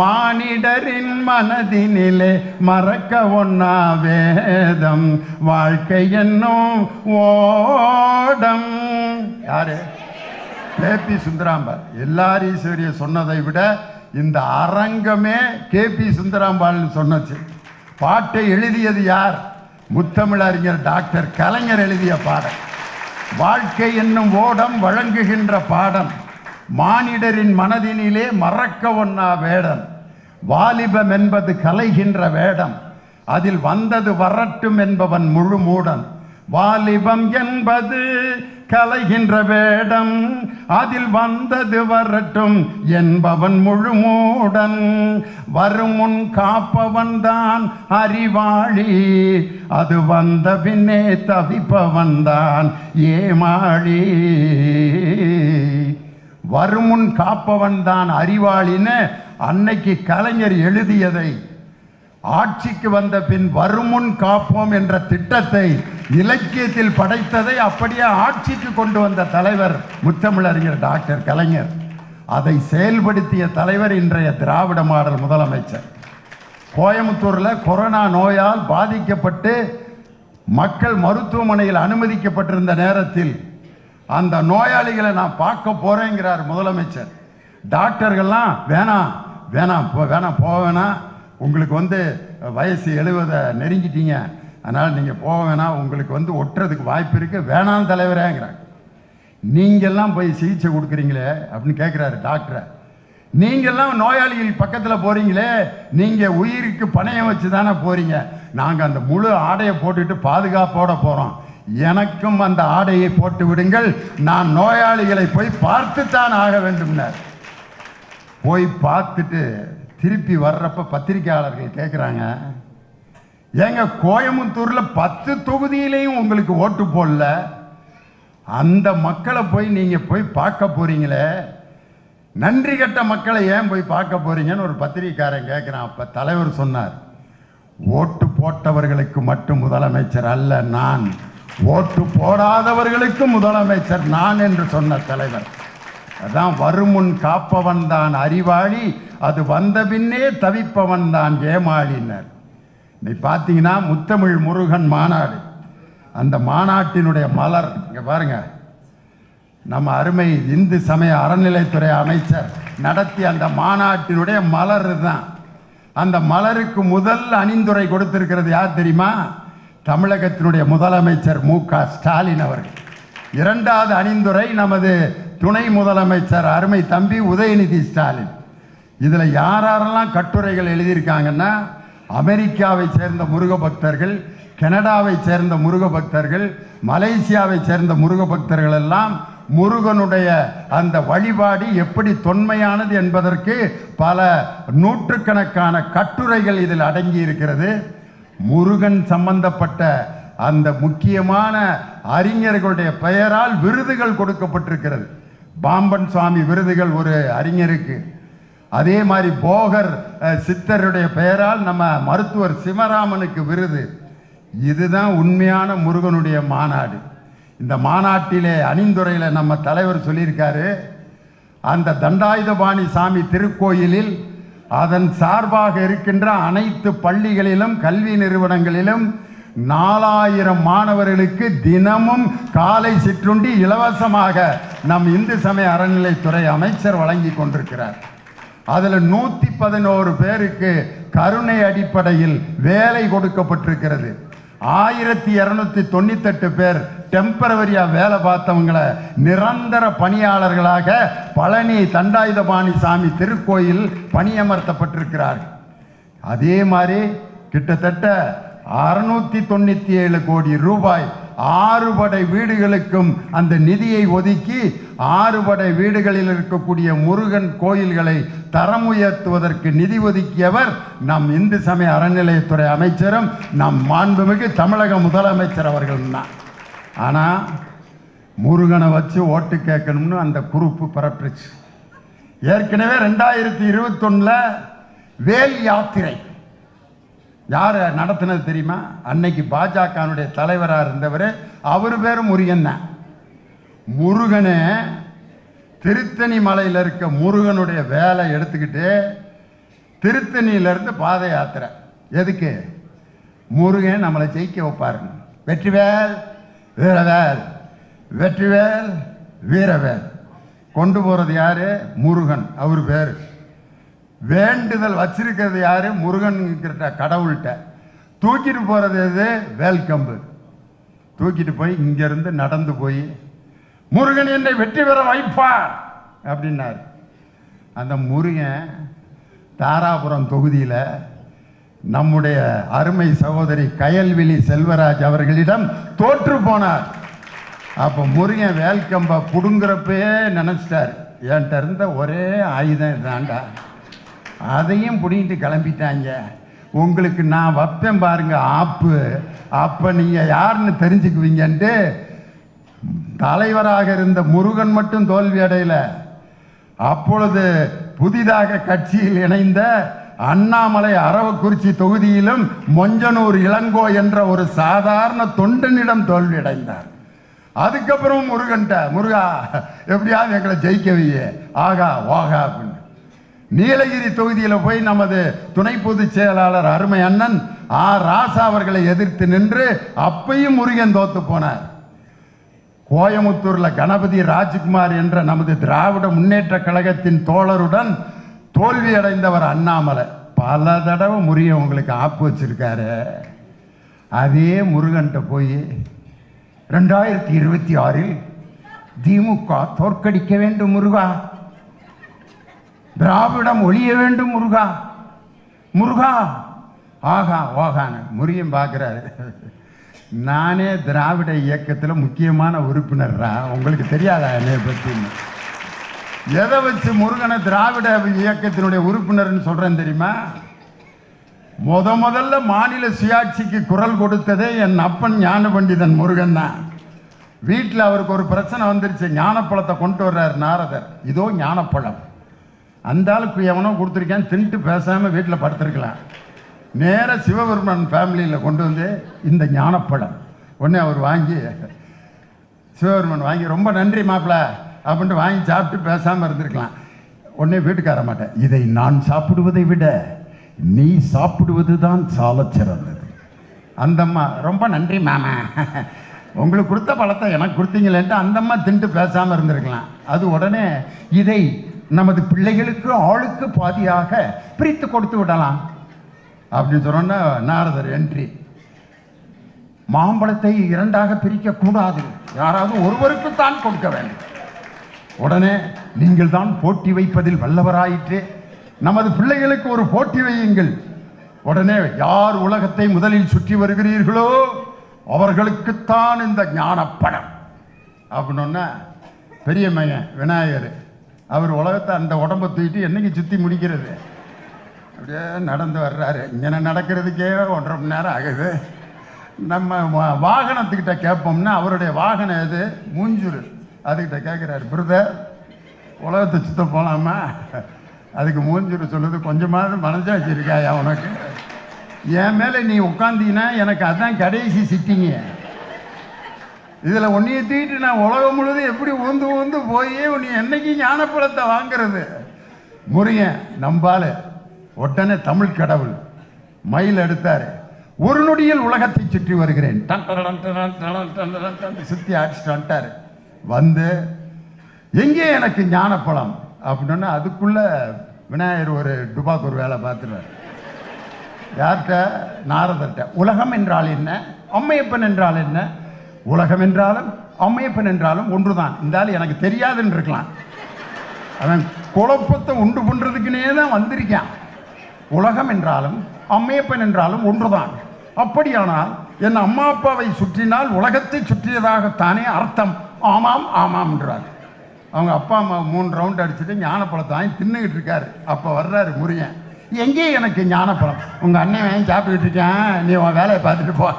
மானிடரின் மனதினிலே மறக்க ஒண்ணா வேதம். வாழ்க்கை என்னும் ஓடம். யாரு? கேபி சுந்தராம்பாள். எல்லாரீஸ்வரிய சொன்னதை விட இந்த அரங்கமே கேபி சுந்தராம்பாள் சொன்னச்சு. பாட்டை எழுதியது யார்? முத்தமிழறிஞர் டாக்டர் கலைஞர் எழுதிய பாடம். வாழ்க்கை என்னும் ஓடம் வழங்குகின்ற பாடம் மானிடரின் மனதினிலே மறக்க ஒண்ணா வேடம். வாலிபம் என்பது கலைகின்ற வேடம், அதில் வந்தது வரட்டும் என்பவன் முழு மூடன். வாலிபம் என்பது கலைகின்ற வேடம், அதில் வந்தது வரட்டும் என்பவன் முழு மூடன். வரும் முன் காப்பவன் தான் அறிவாளி, அது வந்த பின்னே தவிப்பவன் தான் ஏமாளி. வருமுன் காப்பவன் தான் அறிவாளின்னு அன்னைக்கு கலைஞர் எழுதியதை ஆட்சிக்கு வந்த பின் வருமுன் காப்போம் என்ற திட்டத்தை இலக்கியத்தில் படைத்ததை அப்படியே ஆட்சிக்கு கொண்டு வந்த தலைவர் முத்தமிழறிஞர் டாக்டர் கலைஞர். அதை செயல்படுத்திய தலைவர் இன்றைய திராவிட மாடல் முதலமைச்சர். கோயம்புத்தூரில் கொரோனா நோயால் பாதிக்கப்பட்டு மக்கள் மருத்துவமனையில் அனுமதிக்கப்பட்டிருந்த நேரத்தில் அந்த நோயாளிகளை நான் பார்க்க போறேங்கிறார் முதலமைச்சர். டாக்டர்கள்லாம் வேணாம் வேணாம் வேணாம் போவேனா, உங்களுக்கு வயசு 70 நெருங்கிட்டீங்க, அதனால் நீங்கள் போக வேணாம், உங்களுக்கு ஒட்டுறதுக்கு வாய்ப்பு இருக்குது, வேணாம் தலைவரேங்கிறாங்க. நீங்கள்லாம் போய் சிகிச்சை கொடுக்குறீங்களே அப்படின்னு கேட்குறாரு டாக்டரை. நீங்கள்லாம் நோயாளிகள் பக்கத்தில் போகிறீங்களே, நீங்கள் உயிருக்கு பணையம் வச்சு தானே போகிறீங்க, நாங்கள் அந்த முழு ஆடையை போட்டுட்டு பாதுகாப்போட போகிறோம், எனக்கும் அந்த ஆடையை போட்டு விடுங்கள், நான் நோயாளிகளை போய் பார்த்துத்தான் ஆக வேண்டும்னார். போய் பார்த்துட்டு திருப்பி வர்றப்ப பத்திரிகையாளர்கள் கேட்குறாங்க, ஏங்க கோயம்புத்தூரில் 10 தொகுதியிலையும் உங்களுக்கு ஓட்டு போடல, அந்த மக்களை போய் நீங்கள் போய் பார்க்க போகிறீங்களே, நன்றி கட்ட மக்களை ஏன் போய் பார்க்க போகிறீங்கன்னு ஒரு பத்திரிகைக்காரன் கேட்குறான். அப்போ தலைவர் சொன்னார், ஓட்டு போட்டவர்களுக்கு மட்டும் முதலமைச்சர் அல்ல நான், ஓட்டு போடாதவர்களுக்கு முதலமைச்சர் நான் என்று சொன்ன தலைவர். அதான் வருமுன் காப்பவன் தான் அறிவாளி, அது வந்த பின்னே தவிப்பவன் தான் ஏமாளினர். நீ பார்த்தீங்கன்னா முத்தமிழ் முருகன் மாநாடு, அந்த மாநாட்டினுடைய மலர் இங்கே பாருங்க, நம்ம அருமை இந்து சமய அறநிலைத்துறை அமைச்சர் நடத்திய அந்த மாநாட்டினுடைய மலர் தான். அந்த மலருக்கு முதல் அணிந்துரை கொடுத்திருக்கிறது யார் தெரியுமா? தமிழகத்தினுடைய முதலமைச்சர் மு.க. ஸ்டாலின் அவர்கள். இரண்டாவது அணிந்துரை நமது துணை முதலமைச்சர் அருமை தம்பி உதயநிதி ஸ்டாலின். இதில் யாரெல்லாம் கட்டுரைகள் எழுதியிருக்காங்கன்னா, அமெரிக்காவை சேர்ந்த முருக பக்தர்கள், கனடாவை சேர்ந்த முருக பக்தர்கள், மலேசியாவை சேர்ந்த முருக பக்தர்கள் எல்லாம் முருகனுடைய அந்த வழிபாடு எப்படி தொன்மையானது என்பதற்கு பல நூற்றுக்கணக்கான கட்டுரைகள் இதில் அடங்கி இருக்கிறது. முருகன் சம்பந்தப்பட்ட அந்த முக்கியமான அறிஞர்களுடைய பெயரால் விருதுகள் கொடுக்கப்பட்டிருக்கிறது. பாம்பன் சுவாமி விருதுகள் ஒரு அறிஞருக்கு, அதே மாதிரி போகர் சித்தருடைய பெயரால் நம்ம மருத்துவர் சிவராமனுக்கு விருது. இதுதான் உண்மையான முருகனுடைய மாநாடு. இந்த மாநாட்டிலே அணிந்துரையில் நம்ம தலைவர் சொல்லியிருக்காரு, அந்த தண்டாயுதபாணி சாமி திருக்கோயிலில் அதன் சார்பாக இருக்கின்ற அனைத்து பள்ளிகளிலும் கல்வி நிறுவனங்களிலும் 4000 மாணவர்களுக்கு தினமும் காலை சிற்றுண்டி இலவசமாக நம் இந்து சமய அறநிலைத்துறை அமைச்சர் வழங்கி கொண்டிருக்கிறார். அதில் 111 பேருக்கு கருணை அடிப்படையில் வேலை கொடுக்கப்பட்டிருக்கிறது. 1298 பேர் டெம்பரவரியா வேலை பார்த்தவங்களை நிரந்தர பணியாளர்களாக பழனி தண்டாயுதபாணி சாமி திருக்கோயில் பணியமர்த்தப்பட்டிருக்கிறார்கள். அதே மாதிரி கிட்டத்தட்ட 697 கோடி ரூபாய் 6 படை வீடுகளுக்கும் அந்த நிதியை ஒதுக்கி 6 படை வீடுகளில் இருக்கக்கூடிய முருகன் கோயில்களை தரம் உயர்த்துவதற்கு நிதி ஒதுக்கியவர் நம் இந்து சமய அறநிலையத்துறை அமைச்சரும் நம் மாண்புமிகு தமிழக முதலமைச்சர் அவர்கள் தான். ஆனால் முருகனை வச்சு ஓட்டு கேட்கணும்னு அந்த குரூப்பு பரப்பிச்சு. ஏற்கனவே 2021 வேல் யாத்திரை யார் நடத்தினது தெரியுமா? அன்னைக்கு பாஜகனுடைய தலைவராக இருந்தவர், அவர் பேர் முருகன் தான். முருகனை திருத்தணி மலையில் இருக்க முருகனுடைய வேலை எடுத்துக்கிட்டு திருத்தணியிலிருந்து பாத யாத்திரை. எதுக்கு? முருகன் நம்மளை ஜெயிக்க வைப்பாருங்க. வெற்றிவேல் வீரவேல், வெற்றிவேல் வீரவேல். கொண்டு போகிறது யாரு? முருகன். அவர் பேர். வேண்டுதல் வச்சிருக்கிறது யாரு? முருகன் கடவுள்கிட்ட. தூக்கிட்டு போறது எது? வேல்கம்பு. தூக்கிட்டு போய் இங்கிருந்து நடந்து போய் முருகன் என்னை வெற்றி பெற வைப்பார் அப்படின்னாரு. அந்த முருகன் தாராபுரம் தொகுதியில் நம்முடைய அருமை சகோதரி கயல்விழி செல்வராஜ் அவர்களிடம் தோற்று போனார். அப்போ முருகன் வேல்கம்பை புடுங்குறப்பே நினைச்சிட்டார், என்கிட்ட இருந்த ஒரே ஆயுதம் இதாண்டா, அதையும் பிடிங்கிட்டு கிளம்பிட்டாங்க, உங்களுக்கு நான் வைப்பேன் பாருங்க ஆப்பு, அப்போ நீங்கள் யாருன்னு தெரிஞ்சுக்குவீங்கன்ட்டு தலைவராக இருந்த முருகன் மட்டும் தோல்வி அடையல. அப்பொழுது புதிதாக கட்சியில் இணைந்த அண்ணாமலை அரவக்குறிச்சி தொகுதியிலும் மொஞ்சனூர் இளங்கோ என்ற ஒரு சாதாரண தொண்டனிடம் தோல்வி அடைந்தார். அதுக்கப்புறம் முருகன்ட்ட, முருகா எப்படியாவது எங்களை ஜெயிக்கவையே, ஆகா ஓகா அப்படின்னு நீலகிரி தொகுதியில் போய் நமது துணை பொதுச் செயலாளர் அருமை அண்ணன் ராசா அவர்களை எதிர்த்து நின்று அப்பையும் முருகன் தோத்து போனார். கோயமுத்தூர்ல கணபதி ராஜ்குமார் என்ற நமது திராவிட முன்னேற்ற கழகத்தின் தோழருடன் தோல்வி அடைந்தவர் அண்ணாமலை. பல தடவை முருகன் உங்களுக்கு ஆப்பு வச்சிருக்காரு. அதே முருகன்கிட்ட போய் 2026 திமுக தோற்கடிக்க வேண்டும் முருகா, திராவிடம் ஒழிய வேண்டும் முருகா, முருகா ஆகா ஓகான்னு முருகன் பார்க்குறாரு. நானே திராவிட இயக்கத்தில் முக்கியமான உறுப்பினர்ரா, உங்களுக்கு தெரியாதா என்னை பற்றி? எதை வச்சு முருகனை திராவிட இயக்கத்தினுடைய உறுப்பினர்னு சொல்கிறேன் தெரியுமா? முதல்ல மாநில சுயாட்சிக்கு குரல் கொடுத்ததே என் அப்பன் ஞான பண்டிதன் முருகன் தான். வீட்டில் அவருக்கு ஒரு பிரச்சனை வந்துருச்சு, ஞானப்பழத்தை கொண்டு வர்றார் நாரதர். இதோ ஞானப்பழம், அந்த ஆளுக்கு எவனோ கொடுத்துருக்கேன், தின்ட்டு பேசாமல் வீட்டில் படுத்திருக்கலாம். நேராக சிவபெருமன் ஃபேமிலியில் கொண்டு வந்து இந்த ஞானப்பழம் உடனே அவர் வாங்கி, சிவபெருமன் வாங்கி ரொம்ப நன்றி மாப்பிள்ள அப்படின்ட்டு வாங்கி சாப்பிட்டு பேசாமல் இருந்திருக்கலாம். உடனே வீட்டுக்கார மாட்டேன், இதை நான் சாப்பிடுவதை விட நீ சாப்பிடுவது தான் சால சிறந்தது. அந்தம்மா ரொம்ப நன்றி மாமா, உங்களுக்கு கொடுத்த பழத்தை எனக்கு கொடுத்தீங்களேன்ட்டு அந்தம்மா தின்ட்டு பேசாமல் இருந்திருக்கலாம். அது உடனே இதை நமது பிள்ளைகளுக்கு ஆளுக்கு பாதியாக பிரித்து கொடுத்து விடலாம் அப்படின்னு சொன்னோன்னா நாரதர் என்ட்ரி. மாம்பழத்தை இரண்டாக பிரிக்க கூடாது, யாராவது ஒருவருக்குத்தான் கொடுக்க வேண்டும். உடனே நீங்கள் தான் போட்டி வைப்பதில் வல்லவராயிற்று, நமது பிள்ளைகளுக்கு ஒரு போட்டி வையுங்கள். உடனே யார் உலகத்தை முதலில் சுற்றி வருகிறீர்களோ அவர்களுக்குத்தான் இந்த ஞானப்பழம் அப்படின்னா, பெரிய மையன் விநாயகர் அவர் உலகத்தை அந்த உடம்பை தூக்கிட்டு என்னைக்கு சுற்றி முடிக்கிறது அப்படியே நடந்து வர்றாரு. இங்கே நடக்கிறதுக்கே 1.5 மணி நேரம் ஆகுது. நம்ம வாகனத்துக்கிட்ட கேட்போம்னா அவருடைய வாகனம் எது? மூஞ்சூர். அதுக்கிட்ட கேட்குறாரு, பிரதர் உலகத்தை சுத்த போகலாமா? அதுக்கு மூஞ்சூர் சொல்லுது, கொஞ்சமாவது மனசாட்சி இருக்காயா உனக்கு? என் மேலே நீ உட்காந்தீங்கன்னா எனக்கு அதுதான் கடைசி சிட்டிங்க. இதில் உன்னையை தூக்கிட்டு நான் உலகம் முழுவதும் எப்படி உந்து உந்து போய் நீ என்னைக்கு ஞானப்பழத்தை வாங்கிறது? முருகன் நம்பால் உடனே தமிழ் கடவுள் மயில் எடுத்தார். ஒரு நொடியில் உலகத்தை சுற்றி வருகிறேன், சுற்றி அடிச்சுட்டு வந்துட்டார். வந்து எங்கே எனக்கு ஞானப்பழம் அப்படின்னா அதுக்குள்ள விநாயகர் ஒரு டுபாக்கு ஒரு வேலை பார்த்துருவார். யார்கிட்ட? நாரதர்கிட்ட. உலகம் என்றால் என்ன, அம்மையப்பன் என்றால் என்ன? உலகம் என்றாலும் அம்மையப்பன் என்றாலும் ஒன்றுதான். இந்த ஆள் எனக்கு தெரியாதுன்னு இருக்கலாம், அவன் குழப்பத்தை உண்டு பண்ணுறதுக்குனே தான் வந்திருக்கான். உலகம் என்றாலும் அம்மையப்பன் என்றாலும் ஒன்றுதான். அப்படியானால் என் அம்மா அப்பாவை சுற்றினால் உலகத்தை சுற்றியதாகத்தானே அர்த்தம். ஆமாம் ஆமாம் என்றார். அவங்க அப்பா அம்மா 3 ரவுண்ட் அடிச்சுட்டு ஞானப்பழத்தை வாங்கி தின்னுக்கிட்டு இருக்காரு. அப்போ வர்றாரு முருகன், எங்கே எனக்கு ஞானப்பழம்? உங்கள் அண்ணன் வாங்கி சாப்பிட்டுக்கிட்டு இருக்கேன், நீ உன் வேலையை பார்த்துட்டு போ.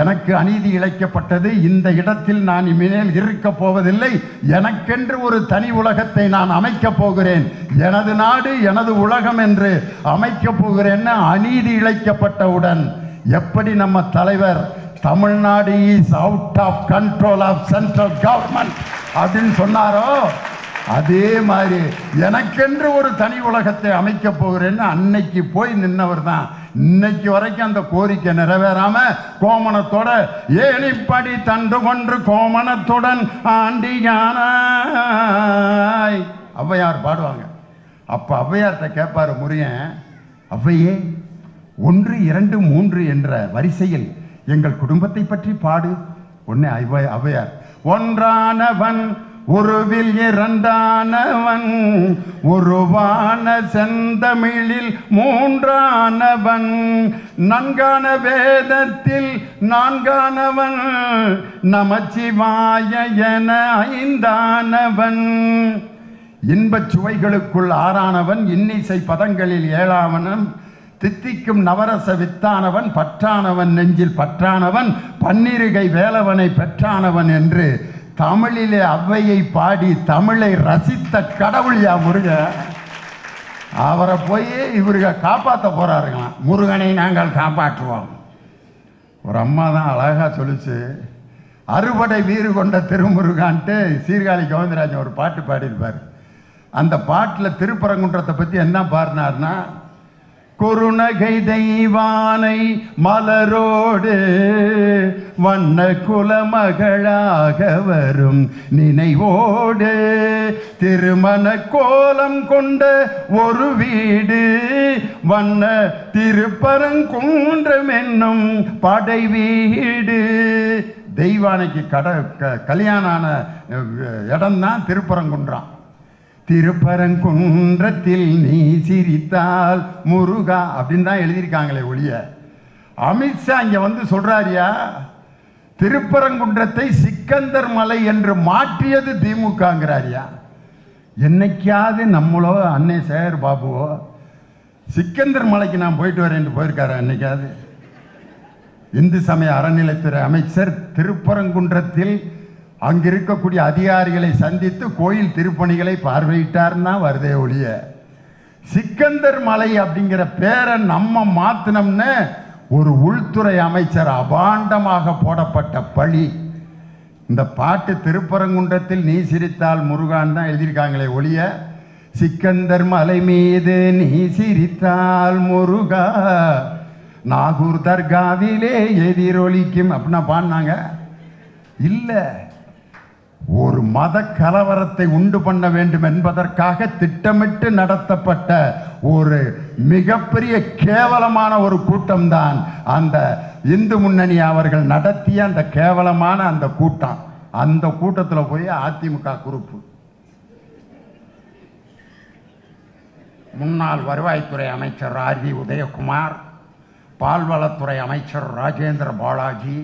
எனக்கு அநீதி இழைக்கப்பட்டது, இந்த இடத்தில் நான் இனிமேல் இருக்கப் போவதில்லை, எனக்கென்று ஒரு தனி உலகத்தை நான் அமைக்கப் போகிறேன், எனது நாடு எனது உலகம் என்று அமைக்கப் போகிறேன்னு அநீதி இழைக்கப்பட்டவுடன் எப்படி நம்ம தலைவர் Tamil Nadu is out of control of central government அப்படின்னு சொன்னாரோ, அதே மாதிரி எனக்கென்று ஒரு தனி உலகத்தை அமைக்க போகிறேன்னு அன்னைக்கு போய் நின்னவர் தான். இன்னைக்கு வரைக்கும் அந்த கோரிக்கை நிறைவேறாம கோமணத்தோட ஏழிப்படி தண்டு கொன்று கோமணத்துடன் ஆண்டியானாய் ஔவையார் பாடுவாங்க. அப்ப ஔவையார்கிட்ட கேட்பாரு முருகன், ஔவையே 1 2 3 என்ற வரிசையில் எங்கள் குடும்பத்தை பற்றி பாடு. ஒன்னே ஔவையார், ஒன்றானவன் உருவில் இரண்டானவன், உருவான செந்தமிழில் மூன்றானவன், நன்கான வேதத்தில் நான்கானவன், நமச்சிவாய என 5ஆனவன், இன்பச் சுவைகளுக்குள் 6ஆனவன், இன்னிசை பதங்களில் 7ஆவனன், தித்திக்கும் நவரச வித்தானவன், பற்றானவன் நெஞ்சில் பற்றானவன், பன்னிருகை வேலவனை பெற்றானவன் என்று தமிழிலே ஔவையை பாடி தமிழை ரசித்த கடவுள் யா முருகன். அவரை போய் இவருக காப்பாற்ற போறாருங்களாம். முருகனை நாங்கள் காப்பாற்றுவோம். ஒரு அம்மா தான் அழகா சொல்லிச்சு, அறுபடை வீறு கொண்ட திருமுருகான்ட்டு சீர்காழி கோவிந்தராஜன் ஒரு பாட்டு பாடியிருப்பார். அந்த பாட்டில் திருப்பரங்குன்றத்தை பற்றி என்ன பாடினார்னா, குறுநகை தெய்வானை மலரோடு வண்ண குலமகளாக வரும் நினைவோடு திருமண கோலம் கொண்ட ஒரு வீடு வண்ண திருப்பரங்குன்றம் என்னும் படை வீடு. தெய்வானைக்கு கல்யாணம் ஆன இடம்தான் திருப்பரங்குன்றம். திருப்பரங்குன்றத்தில் நீ சிரித்தால் முருகா அப்படின்னு தான் எழுதியிருக்காங்களே ஒழிய அமித்ஷா இங்க வந்து சொல்றாரியா திருப்பரங்குன்றத்தை சிக்கந்தர் மலை என்று மாற்றியது திமுகங்கிறாரியா. என்னைக்காவது நம்மளோ அன்னை சேகர் பாபுவோ சிக்கந்தர் மலைக்கு நான் போயிட்டு வரேன் போயிருக்காரு என்னைக்காவது? இந்து சமய அறநிலைத்துறை அமைச்சர் திருப்பரங்குன்றத்தில் அங்க இருக்கக்கூடிய அதிகாரிகளை சந்தித்து கோயில் திருப்பணிகளை பார்வையிட்டார்னா வருதே ஒழிய சிக்கந்தர் மலை அப்படிங்கிற பேரை நம்ம மாத்தினோம்னு ஒரு உள்துறை அமைச்சர் அபாண்டமாக போடப்பட்ட பழி. இந்த பாட்டு திருப்பரங்குன்றத்தில் நீ சிரித்தால் முருகான் தான் எழுதியிருக்காங்களே ஒழிய சிக்கந்தர் மலை மீது நீ சிரித்தால் முருகா நாகூர் தர்காவிலே எதிரொலிக்கும் அப்படின்னா பாடினாங்க இல்லை. ஒரு மத கலவரத்தை உண்டு பண்ண வேண்டும் என்பதற்காக திட்டமிட்டு நடத்தப்பட்ட ஒரு மிகப்பெரிய கேவலமான ஒரு கூட்டம் தான் அந்த இந்து முன்னணி அவர்கள் நடத்திய அந்த கேவலமான அந்த கூட்டம். அந்த கூட்டத்தில் போய் அதிமுக குரூப் முன்னாள் வருவாய்த்துறை அமைச்சர் ஆர் வி உதயகுமார், பால்வளத்துறை அமைச்சர் ராஜேந்திர பாலாஜி,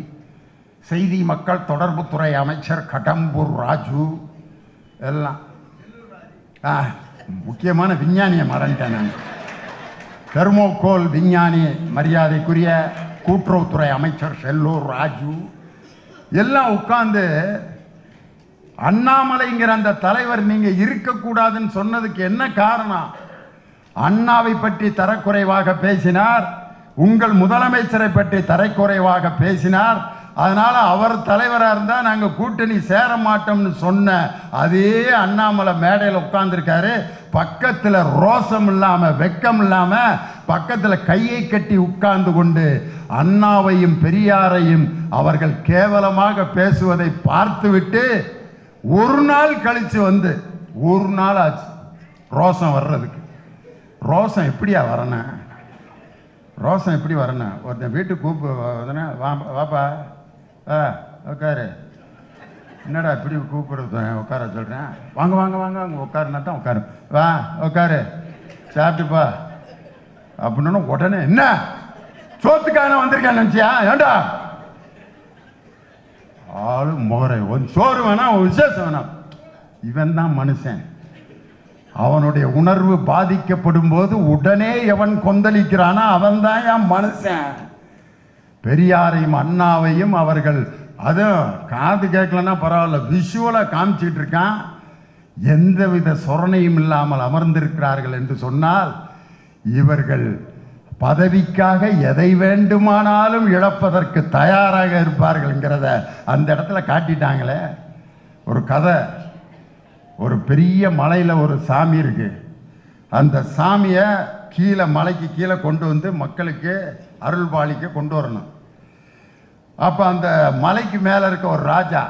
செய்தி மக்கள் தொடர்புத்துறை அமைச்சர் கடம்பூர் ராஜு எல்லாம் முக்கியமான விஞ்ஞானியை மறந்துட்டேன் நான். தெர்மோகோல் விஞ்ஞானி மரியாதைக்குரிய கூட்டுறவுத்துறை அமைச்சர் செல்லூர் ராஜு எல்லாம் உட்கார்ந்து அண்ணாமலைங்கிற அந்த தலைவர் நீங்க இருக்கக்கூடாதுன்னு சொன்னதுக்கு என்ன காரணம்? அண்ணாவை பற்றி தரக்குறைவாக பேசினார், உங்கள் முதலமைச்சரை பற்றி தரக்குறைவாக பேசினார், அதனால அவர் தலைவராக இருந்தால் நாங்கள் கூட்டணி சேர மாட்டோம்னு சொன்ன அதே அண்ணாமலை மேடையில் உட்கார்ந்துருக்காரு. பக்கத்தில் ரோசம் இல்லாமல் வெக்கம் இல்லாமல் பக்கத்தில் கையை கட்டி உட்கார்ந்து கொண்டு அண்ணாவையும் பெரியாரையும் அவர்கள் கேவலமாக பேசுவதை பார்த்துவிட்டு ஒரு நாள் கழித்து வந்து ஒரு நாள் ஆச்சு ரோசம் வர்றதுக்கு. ரோசம் எப்படியா வரணும்? ரோசம் எப்படி வரணும்? ஒருத்தன் வீட்டுக்கு கூப்பிடுனா வாப்பா உட்காரு, என்னடா இப்படி கூப்பிடுறது உட்கார சொல்கிறேன், வாங்க வாங்க வாங்க அங்கே உட்காருனா தான் உட்காரு, வா உட்காரு சாப்பிட்டுப்பா அப்படின்னு உடனே என்ன சோத்துக்கான வந்திருக்கேன் நினச்சியா? ஏண்டா ஆளு முகரை ஒரு சோறு வேணாம் ஒரு விசேஷம் வேணாம். இவன் தான் மனுஷன். அவனுடைய உணர்வு பாதிக்கப்படும் போது உடனே எவன் கொந்தளிக்கிறானா அவன் தான் என் மனுஷன். பெரியாரையும் அண்ணாவையும் அவர்கள் அதுவும் காது கேட்கலன்னா பரவாயில்ல விஷுவலாக காமிச்சிட்டு இருக்கான். எந்தவித சொரணையும் இல்லாமல் அமர்ந்திருக்கிறார்கள் என்று சொன்னால் இவர்கள் பதவிக்காக எதை வேண்டுமானாலும் இழப்பதற்கு தயாராக இருப்பார்கள்ங்கிறத அந்த இடத்துல காட்டிட்டாங்களே. ஒரு கதை, ஒரு பெரிய மலையில் ஒரு சாமி இருக்கு. அந்த சாமியை கீழே மலைக்கு கீழே கொண்டு வந்து மக்களுக்கு அருள் பாலிக்க கொண்டு வரணும். அப்போ அந்த மலைக்கு மேலே இருக்க ஒரு ராஜா,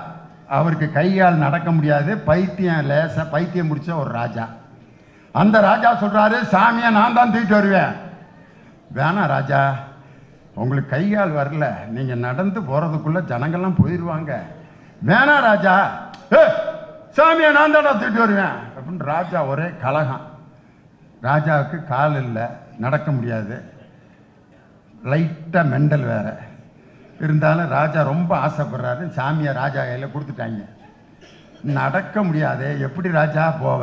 அவருக்கு கையால் நடக்க முடியாது, பைத்தியம் முடிச்ச ஒரு ராஜா. அந்த ராஜா சொல்கிறாரு, சாமியை நான் தான் தூக்கிட்டு வருவேன். வேணாம் ராஜா, உங்களுக்கு கையால் வரல, நீங்கள் நடந்து போகிறதுக்குள்ளே ஜனங்கள்லாம் போயிடுவாங்க. வேணாம் ராஜா, சாமியை நான் தானே தூக்கிட்டு வருவேன் அப்படின்னு ராஜா ஒரே கலகம். ராஜாவுக்கு கால் இல்லை, நடக்க முடியாது, லைட்டாக மெண்டல் வேறு. இருந்தாலும் ராஜா ரொம்ப ஆசைப்படுறாரு. சாமியை ராஜா கையில் கொடுத்துட்டாங்க. நடக்க முடியாது, எப்படி ராஜா போவ?